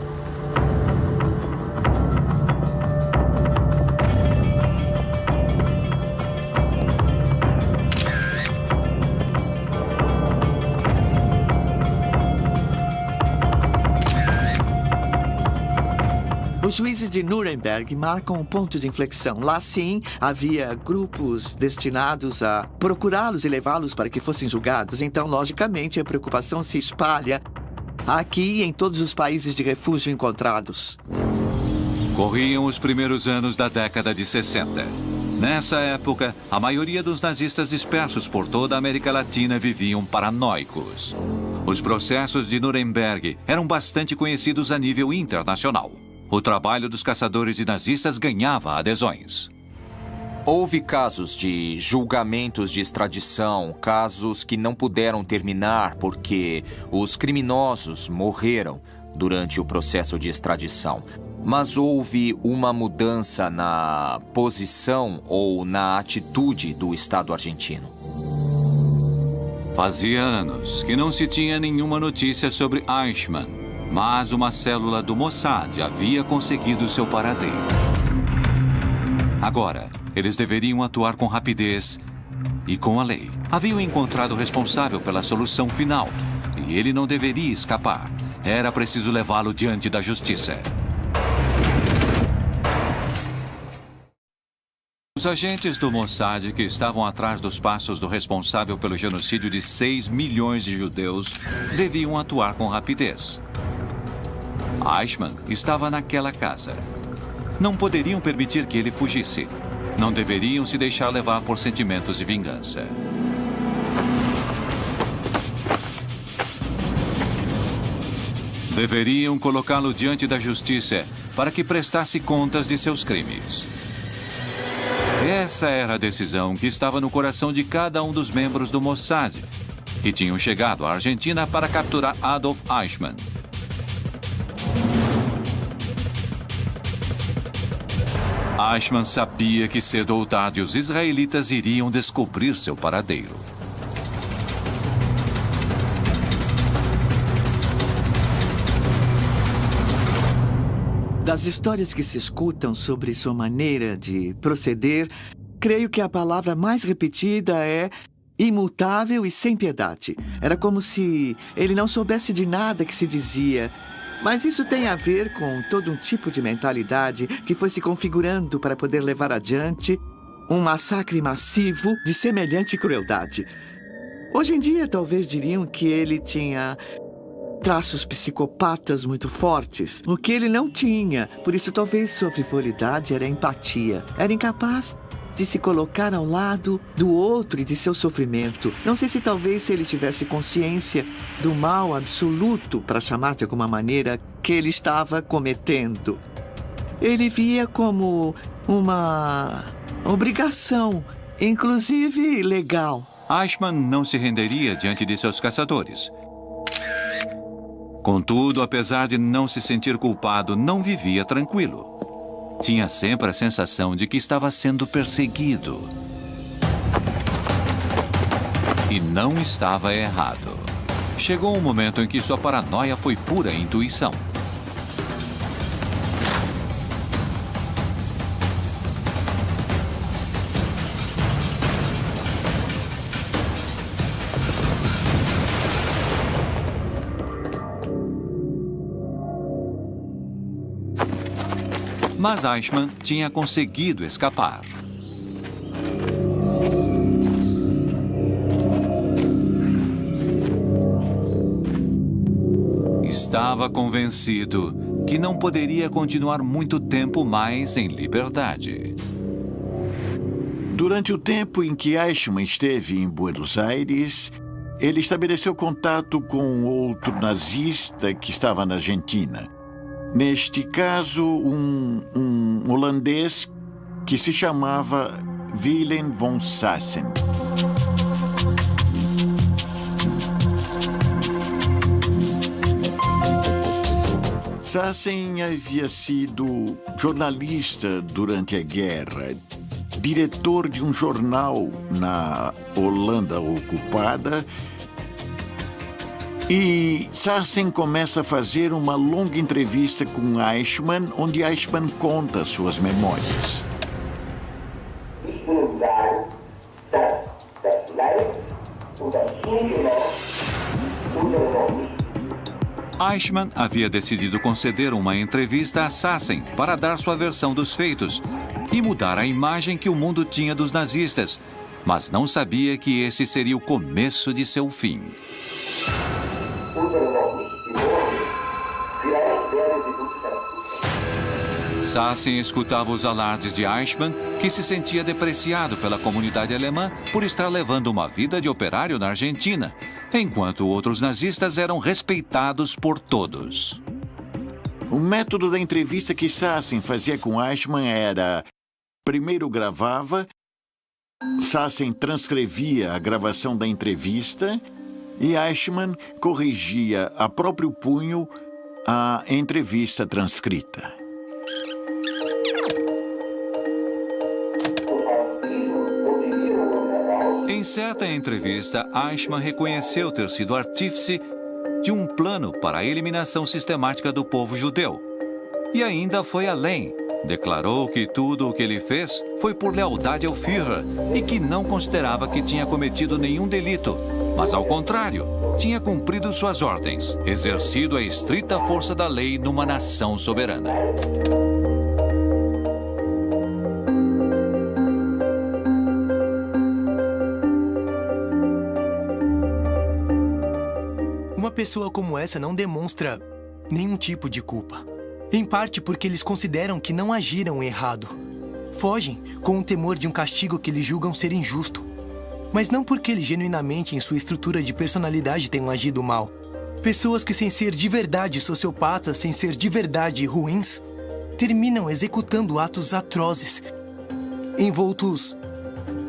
Os juízes de Nuremberg marcam um ponto de inflexão. Lá, sim, havia grupos destinados a procurá-los e levá-los para que fossem julgados. Então, logicamente, a preocupação se espalha aqui e em todos os países de refúgio encontrados. Corriam os primeiros anos da década de 60. Nessa época, a maioria dos nazistas dispersos por toda a América Latina viviam paranoicos. Os processos de Nuremberg eram bastante conhecidos a nível internacional. O trabalho dos caçadores de nazistas ganhava adesões. Houve casos de julgamentos de extradição, casos que não puderam terminar porque os criminosos morreram. durante o processo de extradição, mas houve uma mudança na posição ou na atitude do Estado argentino. Fazia anos que não se tinha nenhuma notícia sobre Eichmann, mas uma célula do Mossad havia conseguido seu paradeiro. Agora, eles deveriam atuar com rapidez e com a lei. Haviam encontrado o responsável pela solução final e ele não deveria escapar. Era preciso levá-lo diante da justiça. Os agentes do Mossad que estavam atrás dos passos do responsável pelo genocídio de 6 milhões de judeus deviam atuar com rapidez. Eichmann estava naquela casa. Não poderiam permitir que ele fugisse. Não deveriam se deixar levar por sentimentos de vingança. Deveriam colocá-lo diante da justiça para que prestasse contas de seus crimes. Essa era a decisão que estava no coração de cada um dos membros do Mossad, que tinham chegado à Argentina para capturar Adolf Eichmann. Eichmann sabia que cedo ou tarde os israelitas iriam descobrir seu paradeiro. Das histórias que se escutam sobre sua maneira de proceder, creio que a palavra mais repetida é imutável e sem piedade. Era como se ele não soubesse de nada que se dizia. Mas isso tem a ver com todo um tipo de mentalidade que foi se configurando para poder levar adiante um massacre massivo de semelhante crueldade. Hoje em dia, talvez diriam que ele tinha traços psicopatas muito fortes, o que ele não tinha. Por isso, talvez sua frivolidade era empatia. Era incapaz de se colocar ao lado do outro e de seu sofrimento. Não sei se talvez se ele tivesse consciência do mal absoluto, para chamar de alguma maneira, que ele estava cometendo. Ele via como uma obrigação, inclusive legal. Eichmann não se renderia diante de seus caçadores. Contudo, apesar de não se sentir culpado, não vivia tranquilo. Tinha sempre a sensação de que estava sendo perseguido. E não estava errado. Chegou um momento em que sua paranoia foi pura intuição. Mas Eichmann tinha conseguido escapar. Estava convencido que não poderia continuar muito tempo mais em liberdade. Durante o tempo em que Eichmann esteve em Buenos Aires, ele estabeleceu contato com outro nazista que estava na Argentina. Neste caso, um holandês que se chamava Willem von Sassen. Sassen havia sido jornalista durante a guerra, diretor de um jornal na Holanda ocupada. E Sassen começa a fazer uma longa entrevista com Eichmann, onde Eichmann conta suas memórias. Eichmann havia decidido conceder uma entrevista a Sassen para dar sua versão dos feitos e mudar a imagem que o mundo tinha dos nazistas, mas não sabia que esse seria o começo de seu fim. Sassen escutava os alardes de Eichmann, que se sentia depreciado pela comunidade alemã por estar levando uma vida de operário na Argentina, enquanto outros nazistas eram respeitados por todos. O método da entrevista que Sassen fazia com Eichmann era: primeiro gravava, Sassen transcrevia a gravação da entrevista e Eichmann corrigia a próprio punho a entrevista transcrita. Em certa entrevista, Eichmann reconheceu ter sido artífice de um plano para a eliminação sistemática do povo judeu. E ainda foi além. Declarou que tudo o que ele fez foi por lealdade ao Führer e que não considerava que tinha cometido nenhum delito, mas, ao contrário, tinha cumprido suas ordens, exercido a estrita força da lei numa nação soberana. Uma pessoa como essa não demonstra nenhum tipo de culpa. Em parte porque eles consideram que não agiram errado. Fogem com o temor de um castigo que eles julgam ser injusto. Mas não porque eles genuinamente, em sua estrutura de personalidade, tenham agido mal. Pessoas que, sem ser de verdade sociopatas, sem ser de verdade ruins, terminam executando atos atrozes, envoltos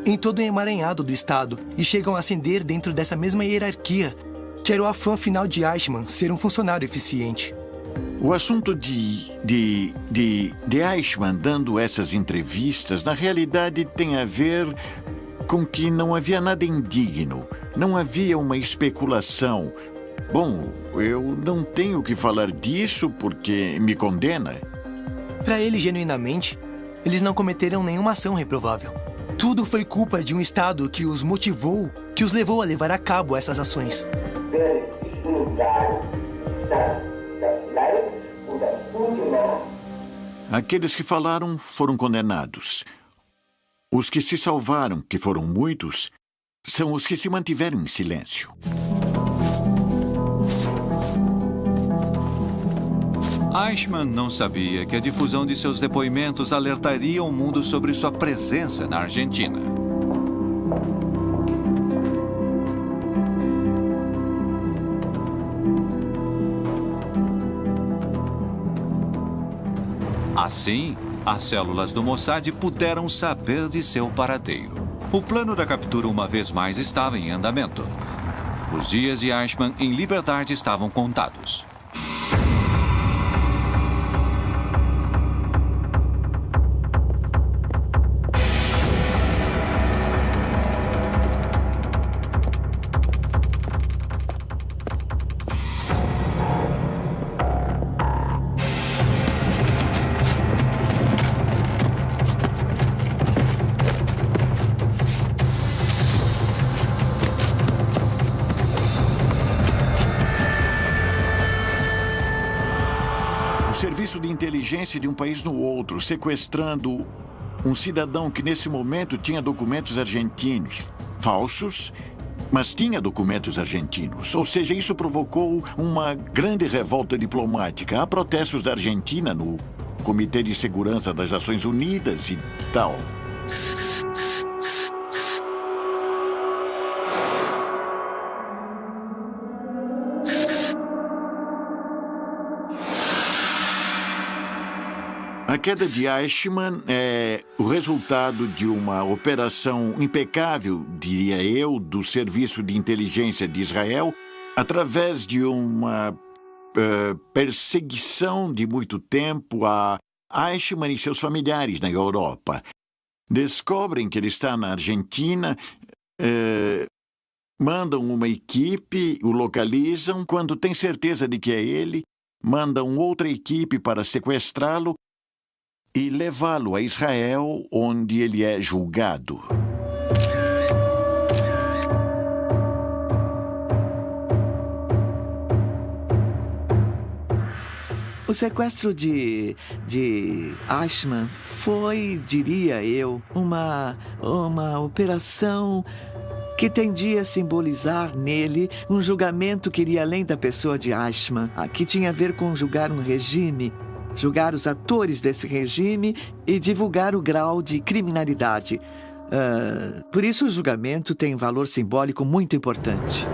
em todo o emaranhado do Estado, e chegam a ascender dentro dessa mesma hierarquia, que era o afã final de Eichmann, ser um funcionário eficiente. O assunto de Eichmann dando essas entrevistas, na realidade, tem a ver com que não havia nada indigno, não havia uma especulação. Bom, eu não tenho que falar disso porque me condena. Para ele, genuinamente, eles não cometeram nenhuma ação reprovável. Tudo foi culpa de um Estado que os motivou, que os levou a levar a cabo essas ações. Aqueles que falaram foram condenados. Os que se salvaram, que foram muitos, são os que se mantiveram em silêncio. Eichmann não sabia que a difusão de seus depoimentos alertaria o mundo sobre sua presença na Argentina. Assim, as células do Mossad puderam saber de seu paradeiro. O plano da captura uma vez mais estava em andamento. Os dias de Eichmann em liberdade estavam contados. Serviço de inteligência de um país no outro, sequestrando um cidadão que nesse momento tinha documentos argentinos. Falsos, mas tinha documentos argentinos. Ou seja, isso provocou uma grande revolta diplomática. Há protestos da Argentina no Comitê de Segurança das Nações Unidas e tal. A queda de Eichmann é o resultado de uma operação impecável, diria eu, do Serviço de Inteligência de Israel, através de uma perseguição de muito tempo a Eichmann e seus familiares na Europa. Descobrem que ele está na Argentina, mandam uma equipe, o localizam. Quando têm certeza de que é ele, mandam outra equipe para sequestrá-lo e levá-lo a Israel, onde ele é julgado. O sequestro de Eichmann foi, diria eu, uma operação que tendia a simbolizar nele um julgamento que iria além da pessoa de Eichmann, que tinha a ver com julgar um regime, julgar os atores desse regime e divulgar o grau de criminalidade. Por isso, o julgamento tem um valor simbólico muito importante.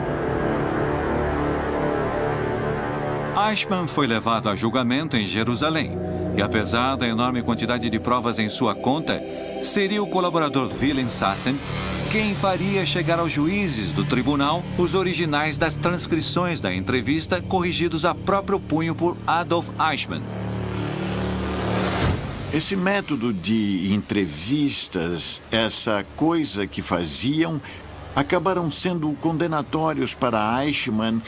Eichmann foi levado a julgamento em Jerusalém. E apesar da enorme quantidade de provas em sua conta, seria o colaboradador Wilhelm Sassen Quem faria chegar aos juízes do tribunal os originais das transcrições da entrevista corrigidos a próprio punho por Adolf Eichmann? Esse método de entrevistas, essa coisa que faziam, acabaram sendo condenatórios para Eichmann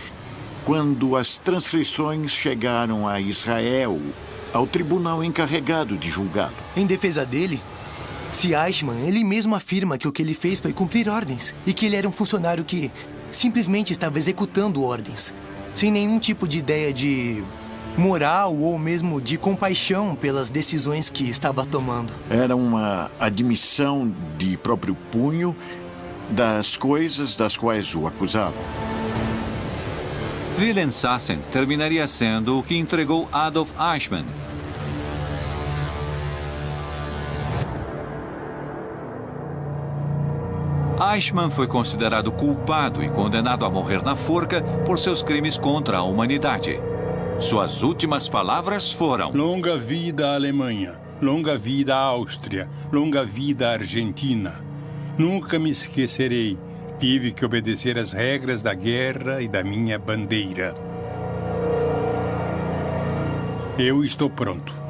quando as transcrições chegaram a Israel, ao tribunal encarregado de julgá-lo. Em defesa dele, se Eichmann, ele mesmo afirma que o que ele fez foi cumprir ordens e que ele era um funcionário que simplesmente estava executando ordens, sem nenhum tipo de ideia de moral ou mesmo de compaixão pelas decisões que estava tomando. Era uma admissão de próprio punho das coisas das quais o acusavam. Wilhelmshaven terminaria sendo o que entregou Adolf Eichmann. Eichmann foi considerado culpado e condenado a morrer na forca por seus crimes contra a humanidade. Suas últimas palavras foram: longa vida à Alemanha, longa vida à Áustria, longa vida à Argentina. Nunca me esquecerei. Tive que obedecer às regras da guerra e da minha bandeira. Eu estou pronto.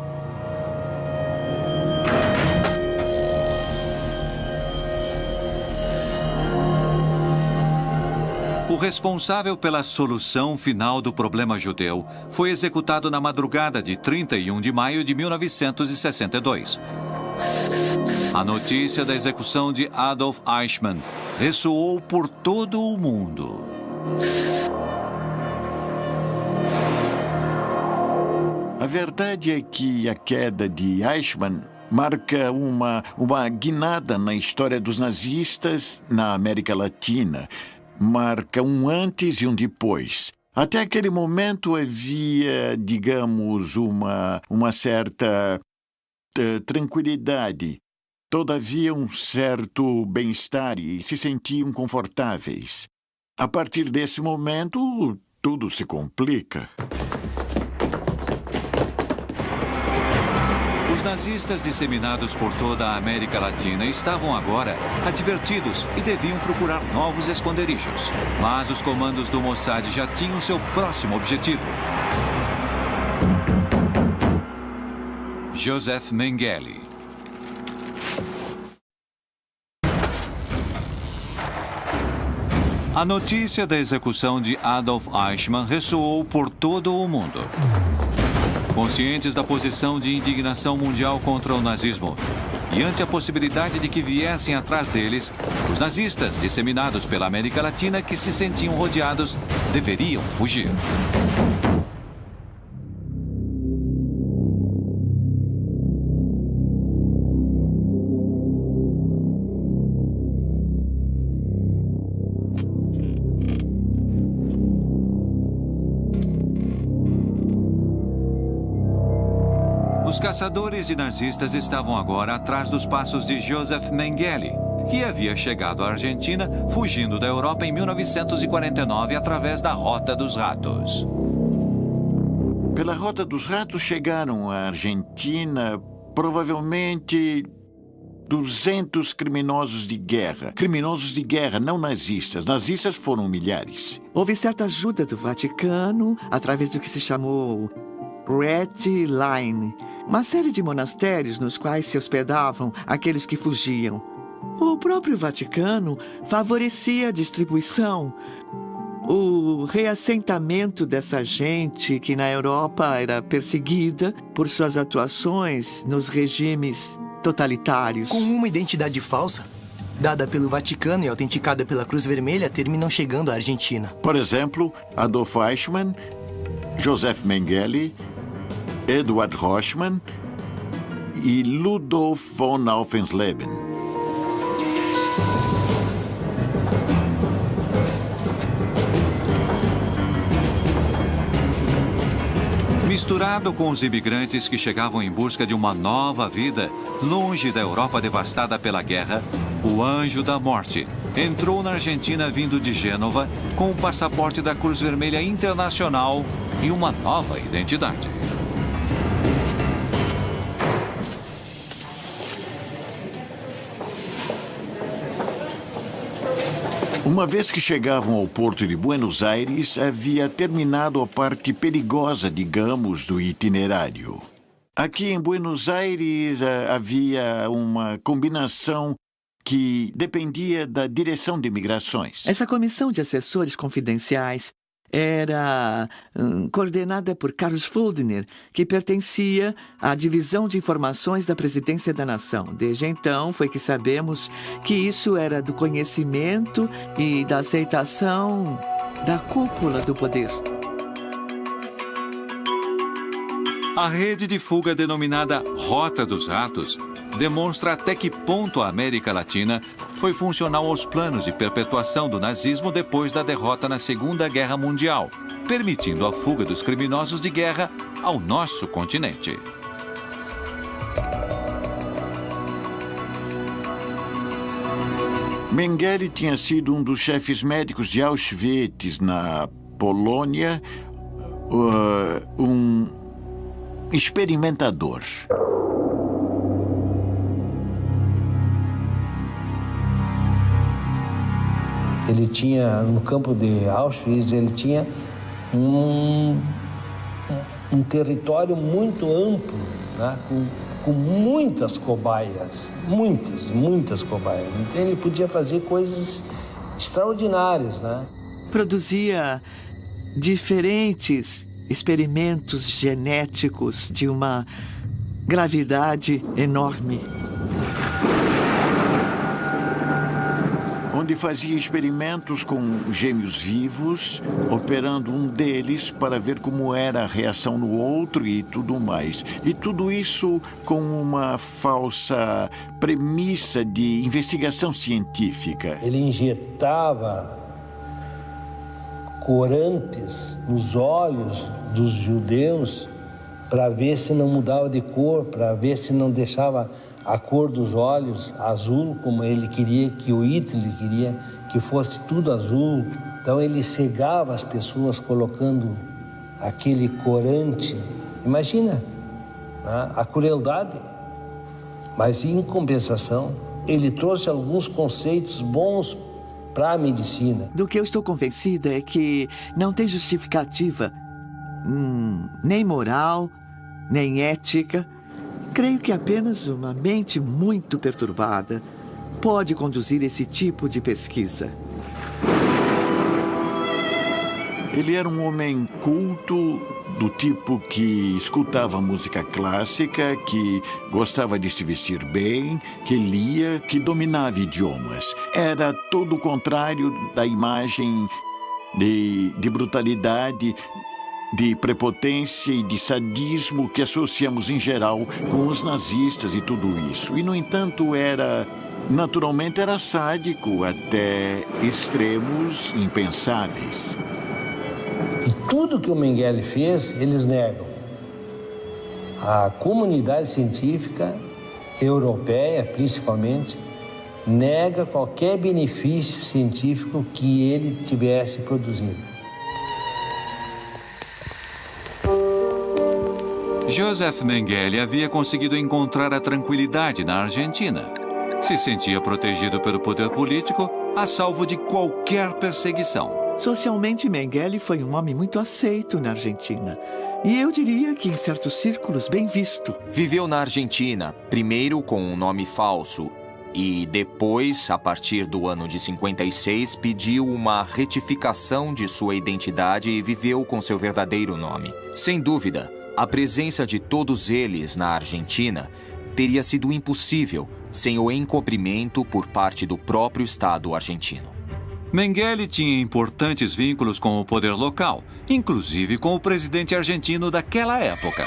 O responsável pela solução final do problema judeu foi executado na madrugada de 31 de maio de 1962. A notícia da execução de Adolf Eichmann ressoou por todo o mundo. A verdade é que a queda de Eichmann marca uma guinada na história dos nazistas na América Latina. Marca um antes e um depois. Até aquele momento havia, digamos, uma certa tranquilidade. Todavia, um certo bem-estar e se sentiam confortáveis. A partir desse momento, tudo se complica. Os nazistas disseminados por toda a América Latina estavam agora advertidos e deviam procurar novos esconderijos. Mas os comandos do Mossad já tinham seu próximo objetivo. Joseph Mengele. A notícia da execução de Adolf Eichmann ressoou por todo o mundo. Conscientes da posição de indignação mundial contra o nazismo e ante a possibilidade de que viessem atrás deles, os nazistas disseminados pela América Latina que se sentiam rodeados deveriam fugir. Os caçadores e nazistas estavam agora atrás dos passos de Joseph Mengele, que havia chegado à Argentina fugindo da Europa em 1949 através da Rota dos Ratos. Pela Rota dos Ratos chegaram à Argentina provavelmente 200 criminosos de guerra. Criminosos de guerra, não nazistas. Nazistas foram milhares. Houve certa ajuda do Vaticano através do que se chamou Red Line, uma série de monastérios nos quais se hospedavam aqueles que fugiam. O próprio Vaticano favorecia a distribuição, o reassentamento dessa gente que na Europa era perseguida por suas atuações nos regimes totalitários. Com uma identidade falsa, dada pelo Vaticano e autenticada pela Cruz Vermelha, terminam chegando à Argentina. Por exemplo, Adolf Eichmann, Joseph Mengele, Eduard Rochmann e Ludolf von Aufensleben. Misturado com os imigrantes que chegavam em busca de uma nova vida, longe da Europa devastada pela guerra, o Anjo da Morte entrou na Argentina vindo de Gênova com o passaporte da Cruz Vermelha Internacional e uma nova identidade. Uma vez que chegavam ao porto de Buenos Aires, havia terminado a parte perigosa, digamos, do itinerário. Aqui em Buenos Aires havia uma combinação que dependia da Direção de Imigrações. Essa comissão de assessores confidenciais era coordenada por Carlos Fuldner, que pertencia à Divisão de Informações da Presidência da Nação. Desde então, foi que sabemos que isso era do conhecimento e da aceitação da cúpula do poder. A rede de fuga denominada Rota dos Ratos demonstra até que ponto a América Latina foi funcional aos planos de perpetuação do nazismo depois da derrota na Segunda Guerra Mundial, permitindo a fuga dos criminosos de guerra ao nosso continente. Mengele tinha sido um dos chefes médicos de Auschwitz, na Polônia, um experimentador. Ele tinha, no campo de Auschwitz, ele tinha um território muito amplo, né? com muitas cobaias, muitas cobaias. Então ele podia fazer coisas extraordinárias, né? Produzia diferentes experimentos genéticos de uma gravidade enorme. Onde fazia experimentos com gêmeos vivos, operando um deles para ver como era a reação no outro e tudo mais. E tudo isso com uma falsa premissa de investigação científica. Ele injetava corantes nos olhos dos judeus para ver se não mudava de cor, para ver se não deixava a cor dos olhos azul, como ele queria, que o Hitler queria que fosse tudo azul. Então ele cegava as pessoas colocando aquele corante. Imagina, né? A crueldade. Mas em compensação, ele trouxe alguns conceitos bons para a medicina. Do que eu estou convencida é que não tem justificativa, nem moral, nem ética. Creio que apenas uma mente muito perturbada pode conduzir esse tipo de pesquisa. Ele era um homem culto, do tipo que escutava música clássica, que gostava de se vestir bem, que lia, que dominava idiomas. Era todo o contrário da imagem de brutalidade, de prepotência e de sadismo que associamos em geral com os nazistas e tudo isso. E, no entanto, naturalmente era sádico até extremos impensáveis. E tudo que o Mengele fez, eles negam. A comunidade científica europeia, principalmente, nega qualquer benefício científico que ele tivesse produzido. Joseph Mengele havia conseguido encontrar a tranquilidade na Argentina. Se sentia protegido pelo poder político, a salvo de qualquer perseguição. Socialmente, Mengele foi um homem muito aceito na Argentina. E eu diria que em certos círculos bem visto. Viveu na Argentina, primeiro com um nome falso e depois, a partir do ano de 56, pediu uma retificação de sua identidade e viveu com seu verdadeiro nome. Sem dúvida, a presença de todos eles na Argentina teria sido impossível sem o encobrimento por parte do próprio Estado argentino. Mengele tinha importantes vínculos com o poder local, inclusive com o presidente argentino daquela época.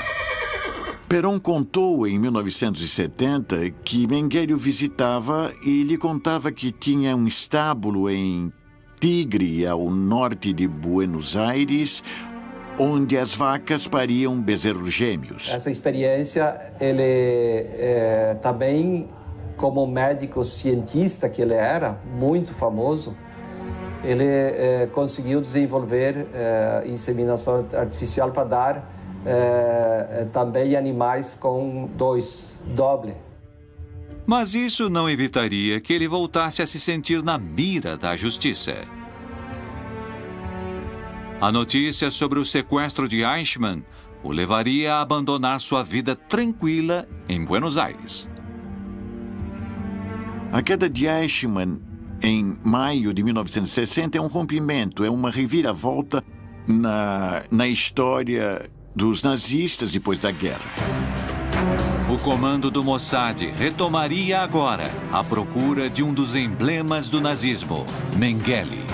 Perón contou em 1970 que Mengele o visitava e lhe contava que tinha um estábulo em Tigre, ao norte de Buenos Aires, onde as vacas pariam bezerros gêmeos. Essa experiência, ele também, como médico cientista que ele era, muito famoso, ele conseguiu desenvolver inseminação artificial para dar também animais com doble. Mas isso não evitaria que ele voltasse a se sentir na mira da justiça. A notícia sobre o sequestro de Eichmann o levaria a abandonar sua vida tranquila em Buenos Aires. A queda de Eichmann em maio de 1960 é um rompimento, é uma reviravolta na história dos nazistas depois da guerra. O comando do Mossad retomaria agora a procura de um dos emblemas do nazismo, Mengele.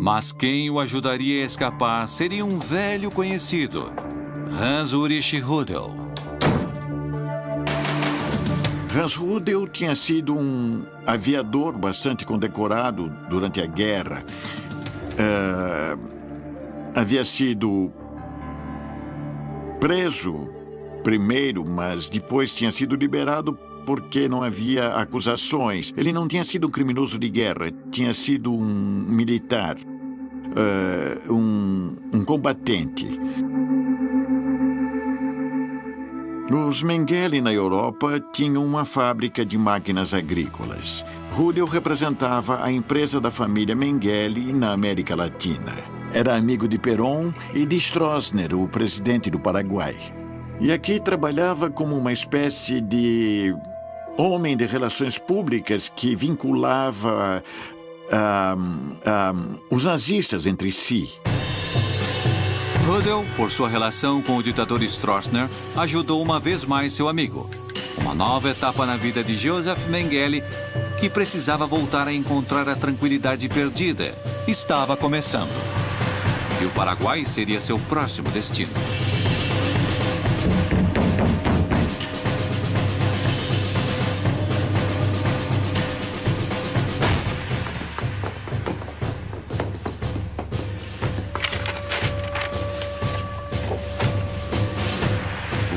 Mas quem o ajudaria a escapar seria um velho conhecido, Hans Ulrich Rudel. Hans Rudel tinha sido um aviador bastante condecorado durante a guerra. Havia sido preso primeiro, mas depois tinha sido liberado porque não havia acusações. Ele não tinha sido um criminoso de guerra, tinha sido um militar. Um combatente. Os Mengele na Europa tinham uma fábrica de máquinas agrícolas. Rudel representava a empresa da família Mengele na América Latina. Era amigo de Perón e de Stroessner, o presidente do Paraguai. E aqui trabalhava como uma espécie de homem de relações públicas que vinculava os nazistas entre si. Rudel, por sua relação com o ditador Stroessner, ajudou uma vez mais seu amigo. Uma nova etapa na vida de Joseph Mengele, que precisava voltar a encontrar a tranquilidade perdida, estava começando. E o Paraguai seria seu próximo destino.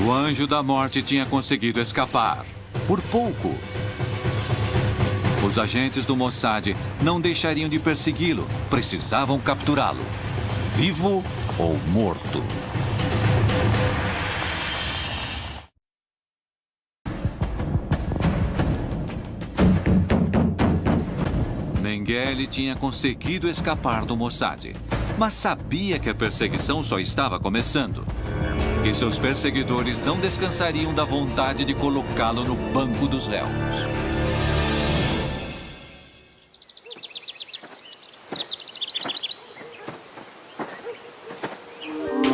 O anjo da morte tinha conseguido escapar. Por pouco. Os agentes do Mossad não deixariam de persegui-lo. Precisavam capturá-lo. Vivo ou morto. Mengele tinha conseguido escapar do Mossad, mas sabia que a perseguição só estava começando. E seus perseguidores não descansariam da vontade de colocá-lo no banco dos réus.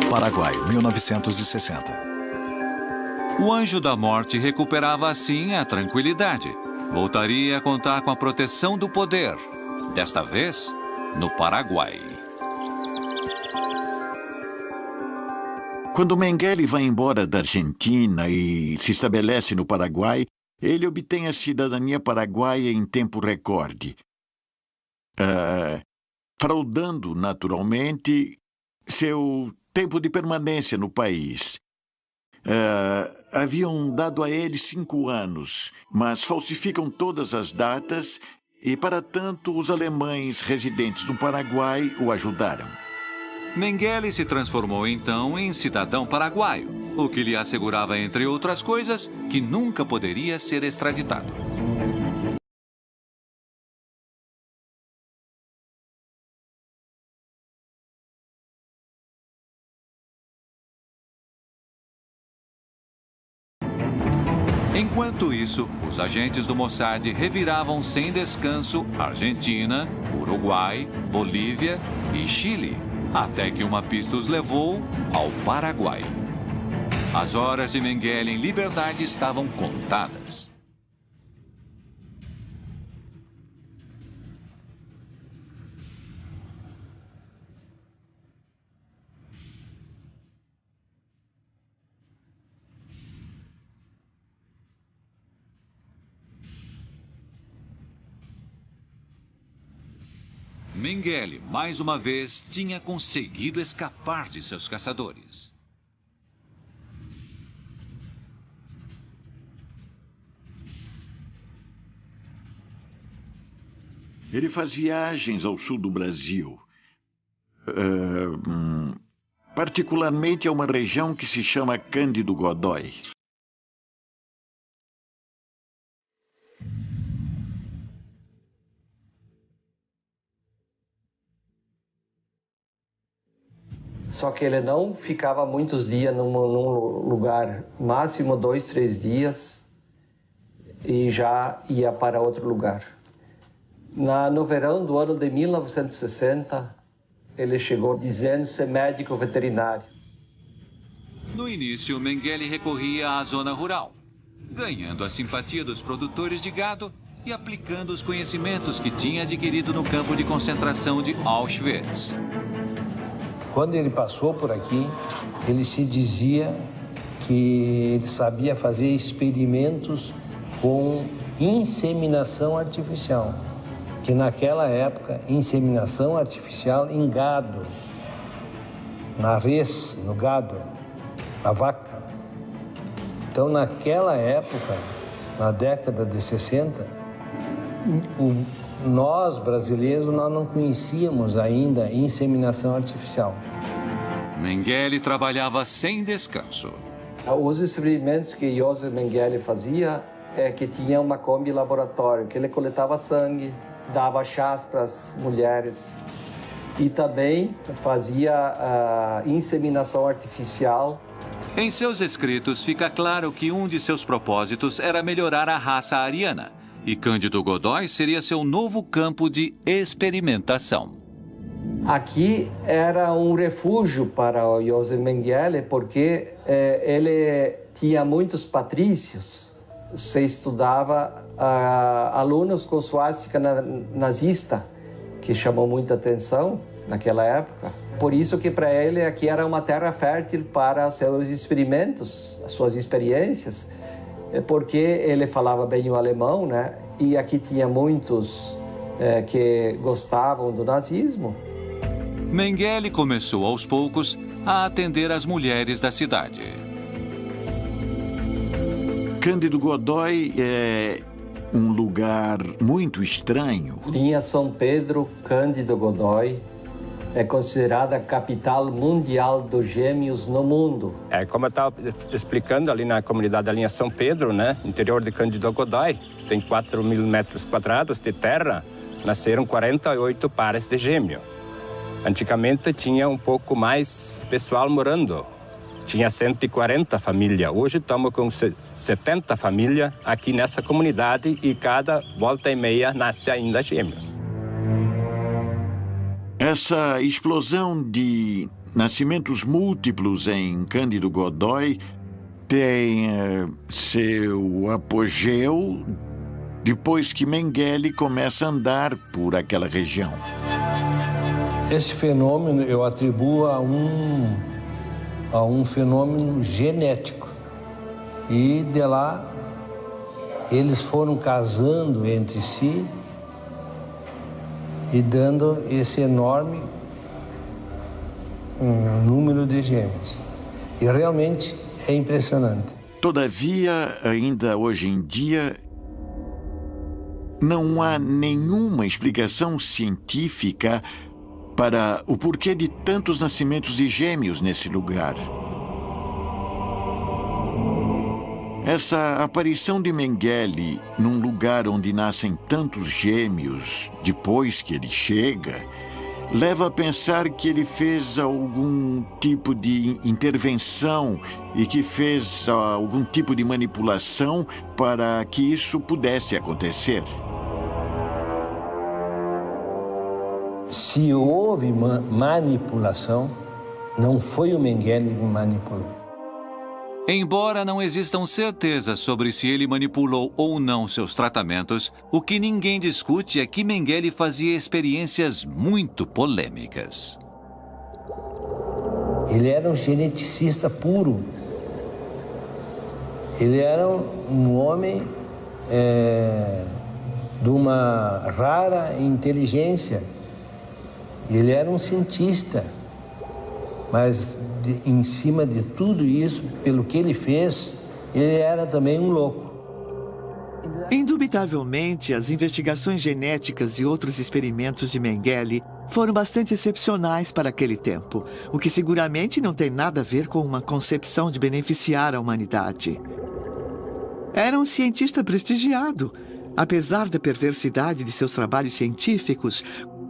Paraguai, 1960. O anjo da morte recuperava assim a tranquilidade. Voltaria a contar com a proteção do poder. Desta vez, no Paraguai. Quando Mengele vai embora da Argentina e se estabelece no Paraguai, ele obtém a cidadania paraguaia em tempo recorde, fraudando, naturalmente, seu tempo de permanência no país. Haviam dado a ele 5 anos, mas falsificam todas as datas e, para tanto, os alemães residentes no Paraguai o ajudaram. Mengele se transformou então em cidadão paraguaio, o que lhe assegurava, entre outras coisas, que nunca poderia ser extraditado. Enquanto isso, os agentes do Mossad reviravam sem descanso Argentina, Uruguai, Bolívia e Chile, até que uma pista os levou ao Paraguai. As horas de Mengele em liberdade estavam contadas. Mengele, mais uma vez, tinha conseguido escapar de seus caçadores. Ele faz viagens ao sul do Brasil, particularmente a uma região que se chama Cândido Godói. Só que ele não ficava muitos dias num lugar, máximo 2, 3 dias, e já ia para outro lugar. No verão do ano de 1960, ele chegou dizendo ser médico veterinário. No início, Mengele recorria à zona rural, ganhando a simpatia dos produtores de gado e aplicando os conhecimentos que tinha adquirido no campo de concentração de Auschwitz. Quando ele passou por aqui, ele se dizia que ele sabia fazer experimentos com inseminação artificial. Que naquela época, inseminação artificial em gado, na res, no gado, na vaca. Então, naquela época, na década de 60, nós, brasileiros, nós não conhecíamos ainda inseminação artificial. Mengele trabalhava sem descanso. Os experimentos que Josef Mengele fazia é que tinha uma Kombi laboratório, que ele coletava sangue, dava chás para as mulheres e também fazia a inseminação artificial. Em seus escritos fica claro que um de seus propósitos era melhorar a raça ariana, e Cândido Godói seria seu novo campo de experimentação. Aqui era um refúgio para o Josef Mengele, porque ele tinha muitos patrícios. Se estudava alunos com suástica nazista, que chamou muita atenção naquela época. Por isso que para ele aqui era uma terra fértil para seus experimentos, as suas experiências, porque ele falava bem o alemão, né? E aqui tinha muitos que gostavam do nazismo. Mengele começou aos poucos a atender as mulheres da cidade. Cândido Godói é um lugar muito estranho. Linha São Pedro, Cândido Godói, é considerada a capital mundial dos gêmeos no mundo. Como eu estava explicando, ali na comunidade da Linha São Pedro, né, interior de Cândido Godói, tem 4.000 metros quadrados de terra, nasceram 48 pares de gêmeo. Antigamente tinha um pouco mais pessoal morando, tinha 140 famílias, hoje estamos com 70 famílias aqui nessa comunidade e cada volta e meia nasce ainda gêmeos. Essa explosão de nascimentos múltiplos em Cândido Godói tem seu apogeu depois que Mengele começa a andar por aquela região. Esse fenômeno eu atribuo a um fenômeno genético. E de lá eles foram casando entre si e dando esse enorme número de gêmeos. E realmente é impressionante. Todavia, ainda hoje em dia, não há nenhuma explicação científica para o porquê de tantos nascimentos de gêmeos nesse lugar. Essa aparição de Mengele num lugar onde nascem tantos gêmeos depois que ele chega, leva a pensar que ele fez algum tipo de intervenção e que fez algum tipo de manipulação para que isso pudesse acontecer. Se houve manipulação, não foi o Mengele que manipulou. Embora não existam certezas sobre se ele manipulou ou não seus tratamentos, o que ninguém discute é que Mengele fazia experiências muito polêmicas. Ele era um geneticista puro. Ele era um homem de uma rara inteligência. Ele era um cientista, mas em cima de tudo isso, pelo que ele fez, ele era também um louco. Indubitavelmente, as investigações genéticas e outros experimentos de Mengele foram bastante excepcionais para aquele tempo, o que seguramente não tem nada a ver com uma concepção de beneficiar a humanidade. Era um cientista prestigiado, apesar da perversidade de seus trabalhos científicos,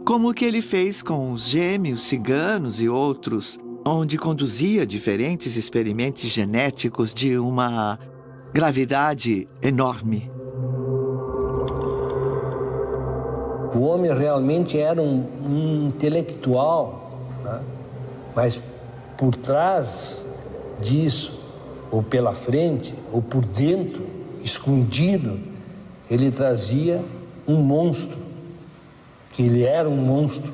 como o que ele fez com os gêmeos, ciganos e outros, onde conduzia diferentes experimentos genéticos de uma gravidade enorme. O homem realmente era um intelectual, né? Mas por trás disso, ou pela frente, ou por dentro, escondido, ele trazia um monstro, que ele era um monstro.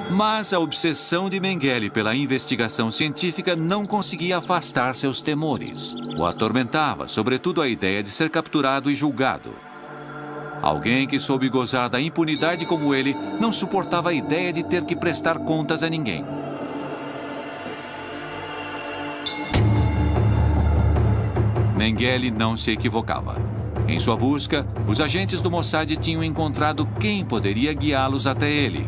Mas a obsessão de Mengele pela investigação científica não conseguia afastar seus temores. O atormentava, sobretudo, a ideia de ser capturado e julgado. Alguém que soube gozar da impunidade como ele não suportava a ideia de ter que prestar contas a ninguém. Mengele não se equivocava. Em sua busca, os agentes do Mossad tinham encontrado quem poderia guiá-los até ele.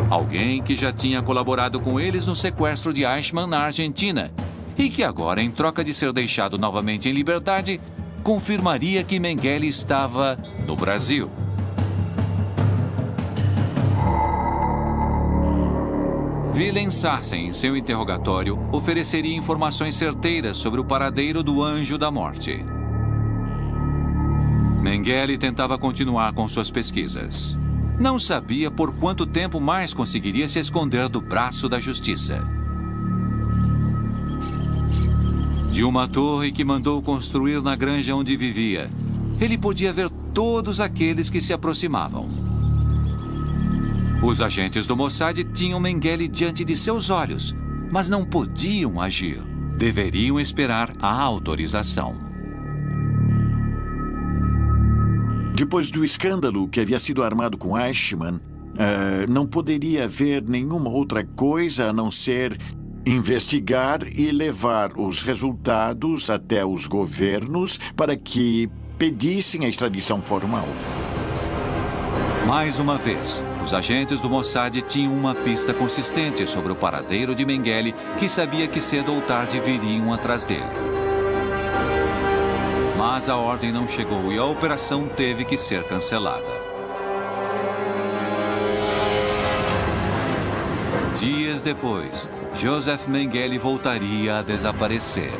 Alguém que já tinha colaborado com eles no sequestro de Eichmann na Argentina e que agora, em troca de ser deixado novamente em liberdade, confirmaria que Mengele estava no Brasil. Willem Sarsen, em seu interrogatório, ofereceria informações certeiras sobre o paradeiro do Anjo da Morte. Mengele tentava continuar com suas pesquisas. Não sabia por quanto tempo mais conseguiria se esconder do braço da justiça. De uma torre que mandou construir na granja onde vivia, ele podia ver todos aqueles que se aproximavam. Os agentes do Mossad tinham Mengele diante de seus olhos, mas não podiam agir. Deveriam esperar a autorização. Depois do escândalo que havia sido armado com Eichmann, não poderia haver nenhuma outra coisa a não ser investigar e levar os resultados até os governos para que pedissem a extradição formal. Mais uma vez, os agentes do Mossad tinham uma pista consistente sobre o paradeiro de Mengele, que sabia que cedo ou tarde viriam atrás dele. Mas a ordem não chegou e a operação teve que ser cancelada. Dias depois, Joseph Mengele voltaria a desaparecer.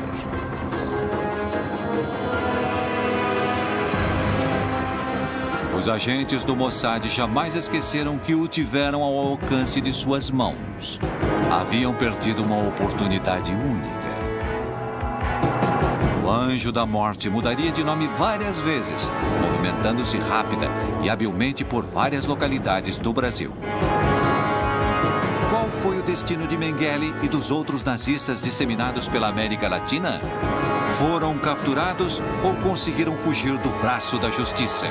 Os agentes do Mossad jamais esqueceram que o tiveram ao alcance de suas mãos. Haviam perdido uma oportunidade única. O Anjo da Morte mudaria de nome várias vezes, movimentando-se rápida e habilmente por várias localidades do Brasil. Qual foi o destino de Mengele e dos outros nazistas disseminados pela América Latina? Foram capturados ou conseguiram fugir do braço da justiça?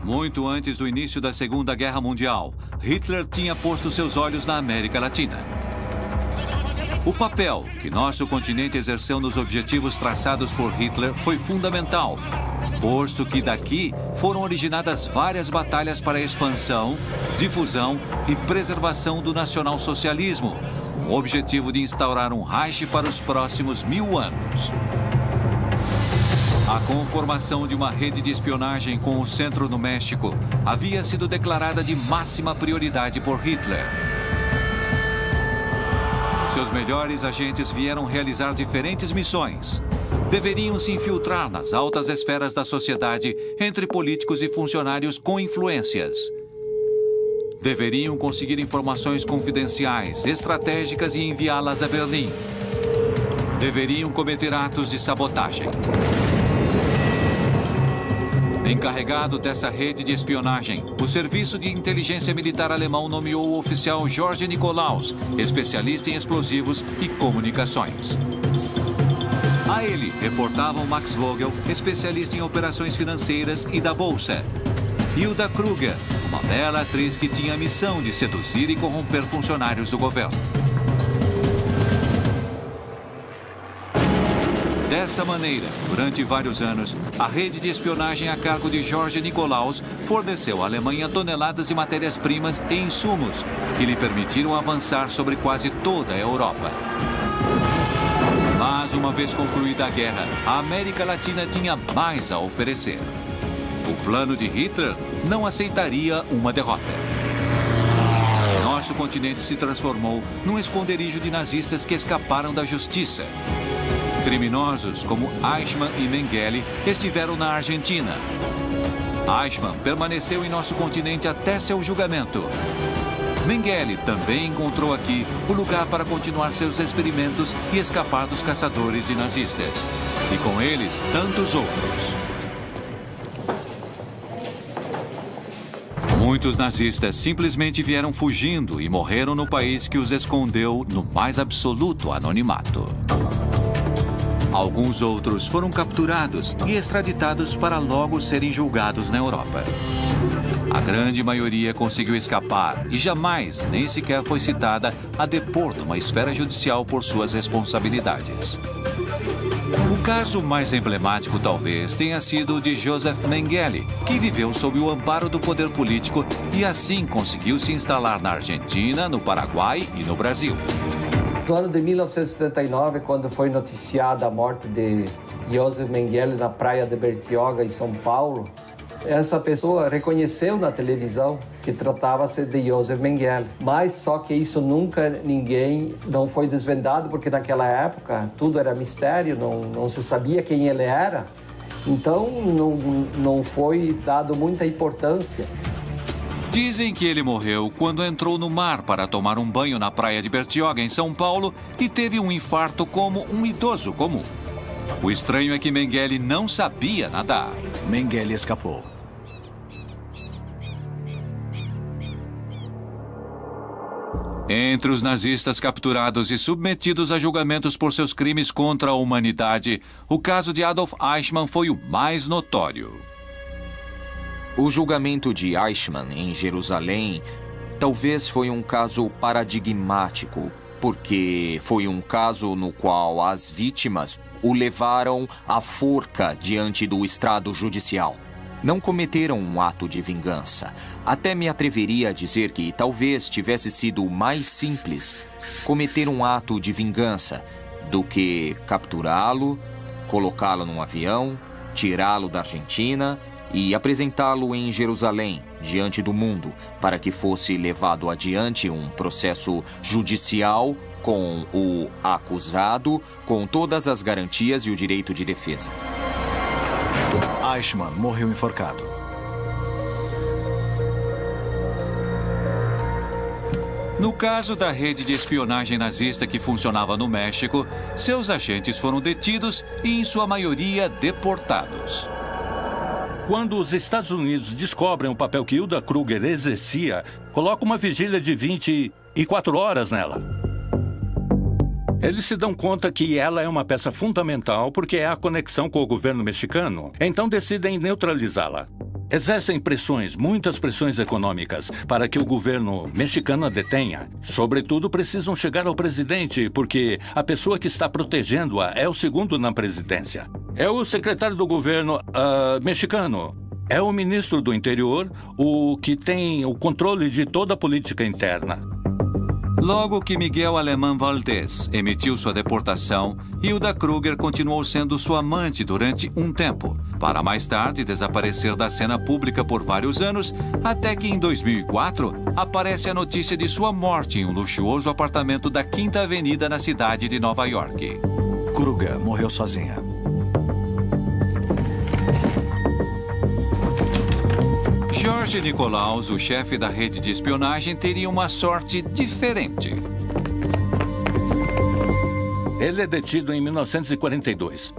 Muito antes do início da Segunda Guerra Mundial, Hitler tinha posto seus olhos na América Latina. O papel que nosso continente exerceu nos objetivos traçados por Hitler foi fundamental, posto que daqui foram originadas várias batalhas para a expansão, difusão e preservação do nacionalsocialismo, com o objetivo de instaurar um Reich para os próximos 1000 anos. A conformação de uma rede de espionagem com o centro no México havia sido declarada de máxima prioridade por Hitler. Seus melhores agentes vieram realizar diferentes missões. Deveriam se infiltrar nas altas esferas da sociedade entre políticos e funcionários com influências. Deveriam conseguir informações confidenciais, estratégicas e enviá-las a Berlim. Deveriam cometer atos de sabotagem. Encarregado dessa rede de espionagem, o Serviço de Inteligência Militar alemão nomeou o oficial Jorge Nikolaus, especialista em explosivos e comunicações. A ele reportavam Max Vogel, especialista em operações financeiras e da Bolsa. Hilda Kruger, uma bela atriz que tinha a missão de seduzir e corromper funcionários do governo. Dessa maneira, durante vários anos, a rede de espionagem a cargo de George Nikolaus forneceu à Alemanha toneladas de matérias-primas e insumos que lhe permitiram avançar sobre quase toda a Europa. Mas, uma vez concluída a guerra, a América Latina tinha mais a oferecer. O plano de Hitler não aceitaria uma derrota. Nosso continente se transformou num esconderijo de nazistas que escaparam da justiça. Criminosos como Eichmann e Mengele estiveram na Argentina. Eichmann permaneceu em nosso continente até seu julgamento. Mengele também encontrou aqui o lugar para continuar seus experimentos e escapar dos caçadores de nazistas. E com eles, tantos outros. Muitos nazistas simplesmente vieram fugindo e morreram no país que os escondeu no mais absoluto anonimato. Alguns outros foram capturados e extraditados para logo serem julgados na Europa. A grande maioria conseguiu escapar e jamais, nem sequer foi citada a depor numa esfera judicial por suas responsabilidades. O caso mais emblemático talvez tenha sido o de Joseph Mengele, que viveu sob o amparo do poder político e assim conseguiu se instalar na Argentina, no Paraguai e no Brasil. No ano de 1979, quando foi noticiada a morte de Joseph Mengele na praia de Bertioga, em São Paulo, essa pessoa reconheceu na televisão que tratava-se de Joseph Mengele. Mas só que isso não foi desvendado, porque naquela época tudo era mistério, não se sabia quem ele era. Então não foi dado muita importância. Dizem que ele morreu quando entrou no mar para tomar um banho na praia de Bertioga, em São Paulo, e teve um infarto como um idoso comum. O estranho é que Mengele não sabia nadar. Mengele escapou. Entre os nazistas capturados e submetidos a julgamentos por seus crimes contra a humanidade, o caso de Adolf Eichmann foi o mais notório. O julgamento de Eichmann em Jerusalém talvez foi um caso paradigmático, porque foi um caso no qual as vítimas o levaram à forca diante do estrado judicial. Não cometeram um ato de vingança. Até me atreveria a dizer que talvez tivesse sido mais simples cometer um ato de vingança do que capturá-lo, colocá-lo num avião, tirá-lo da Argentina e apresentá-lo em Jerusalém, diante do mundo, para que fosse levado adiante um processo judicial com o acusado, com todas as garantias e o direito de defesa. Eichmann morreu enforcado. No caso da rede de espionagem nazista que funcionava no México, seus agentes foram detidos e, em sua maioria, deportados. Quando os Estados Unidos descobrem o papel que Hilda Kruger exercia, colocam uma vigília de 24 horas nela. Eles se dão conta que ela é uma peça fundamental porque é a conexão com o governo mexicano, então decidem neutralizá-la. Exercem pressões, muitas pressões econômicas, para que o governo mexicano a detenha. Sobretudo, precisam chegar ao presidente, porque a pessoa que está protegendo-a é o segundo na presidência. É o secretário do governo mexicano. É o ministro do interior, o que tem o controle de toda a política interna. Logo que Miguel Alemán Valdés emitiu sua deportação, Hilda Kruger continuou sendo sua amante durante um tempo, para mais tarde desaparecer da cena pública por vários anos, até que em 2004 aparece a notícia de sua morte em um luxuoso apartamento da Quinta Avenida na cidade de Nova York. Kruger morreu sozinha. George Nikolaus, o chefe da rede de espionagem, teria uma sorte diferente. Ele é detido em 1942.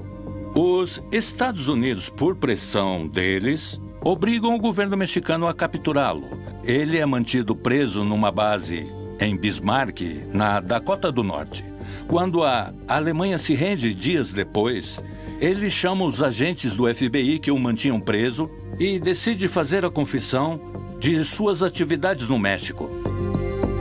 Os Estados Unidos, por pressão deles, obrigam o governo mexicano a capturá-lo. Ele é mantido preso numa base em Bismarck, na Dakota do Norte. Quando a Alemanha se rende dias depois, ele chama os agentes do FBI que o mantinham preso e decide fazer a confissão de suas atividades no México.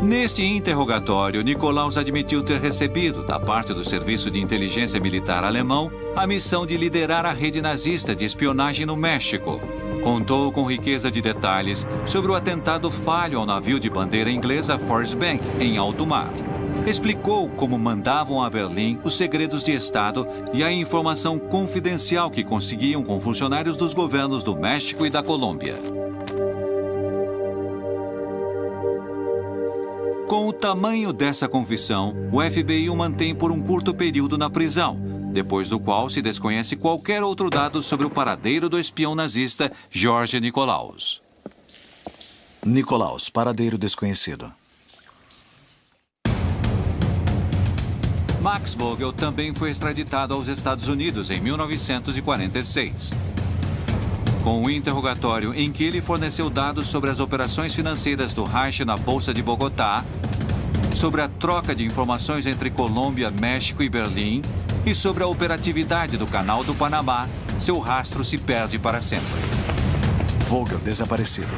Neste interrogatório, Nikolaus admitiu ter recebido, da parte do Serviço de Inteligência Militar alemão, a missão de liderar a rede nazista de espionagem no México. Contou com riqueza de detalhes sobre o atentado falho ao navio de bandeira inglesa Forrest Bank, em alto mar. Explicou como mandavam a Berlim os segredos de Estado e a informação confidencial que conseguiam com funcionários dos governos do México e da Colômbia. Com o tamanho dessa confissão, o FBI o mantém por um curto período na prisão, depois do qual se desconhece qualquer outro dado sobre o paradeiro do espião nazista George Nikolaus. Nikolaus, paradeiro desconhecido. Max Vogel também foi extraditado aos Estados Unidos em 1946. Com o interrogatório em que ele forneceu dados sobre as operações financeiras do Reich na Bolsa de Bogotá, sobre a troca de informações entre Colômbia, México e Berlim e sobre a operatividade do Canal do Panamá, seu rastro se perde para sempre. Vogel desaparecido.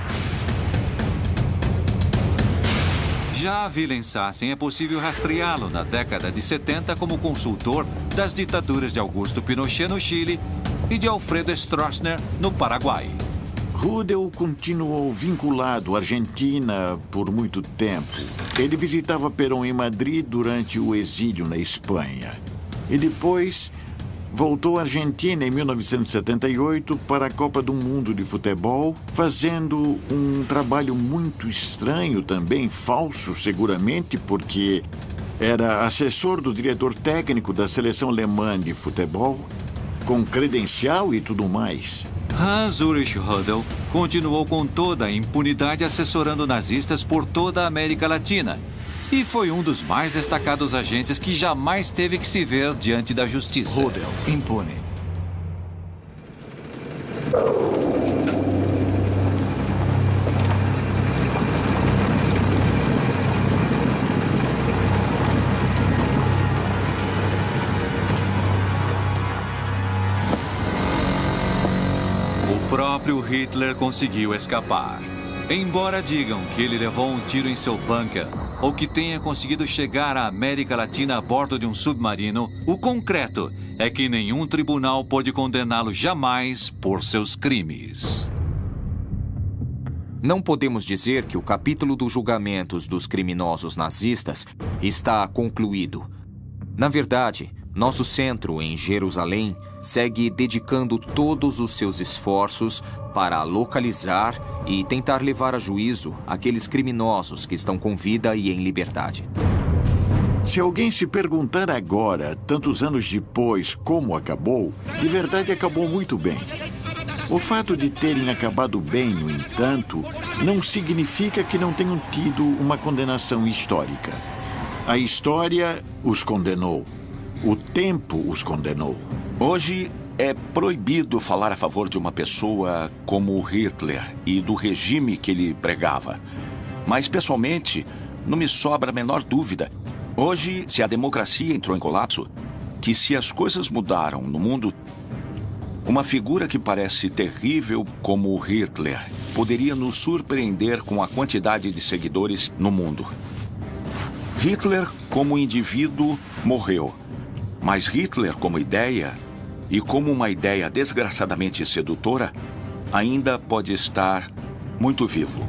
Já a Wilhelmshaven é possível rastreá-lo na década de 70 como consultor das ditaduras de Augusto Pinochet no Chile e de Alfredo Stroessner no Paraguai. Rudel continuou vinculado à Argentina por muito tempo. Ele visitava Perón em Madrid durante o exílio na Espanha. E depois voltou à Argentina em 1978 para a Copa do Mundo de Futebol, fazendo um trabalho muito estranho também, falso seguramente, porque era assessor do diretor técnico da seleção alemã de futebol, com credencial e tudo mais. Hans-Ulrich Rudel continuou com toda a impunidade assessorando nazistas por toda a América Latina e foi um dos mais destacados agentes que jamais teve que se ver diante da justiça. Rudel, impune. O próprio Hitler conseguiu escapar. Embora digam que ele levou um tiro em seu bunker ou que tenha conseguido chegar à América Latina a bordo de um submarino, o concreto é que nenhum tribunal pôde condená-lo jamais por seus crimes. Não podemos dizer que o capítulo dos julgamentos dos criminosos nazistas está concluído. Na verdade, nosso centro em Jerusalém segue dedicando todos os seus esforços para localizar e tentar levar a juízo aqueles criminosos que estão com vida e em liberdade. Se alguém se perguntar agora, tantos anos depois, como acabou, de verdade acabou muito bem. O fato de terem acabado bem, no entanto, não significa que não tenham tido uma condenação histórica. A história os condenou. O tempo os condenou. Hoje é proibido falar a favor de uma pessoa como Hitler e do regime que ele pregava. Mas, pessoalmente, não me sobra a menor dúvida. Hoje, se a democracia entrou em colapso, que se as coisas mudaram no mundo, uma figura que parece terrível como Hitler poderia nos surpreender com a quantidade de seguidores no mundo. Hitler, como indivíduo, morreu. Mas Hitler, como ideia, e como uma ideia desgraçadamente sedutora, ainda pode estar muito vivo.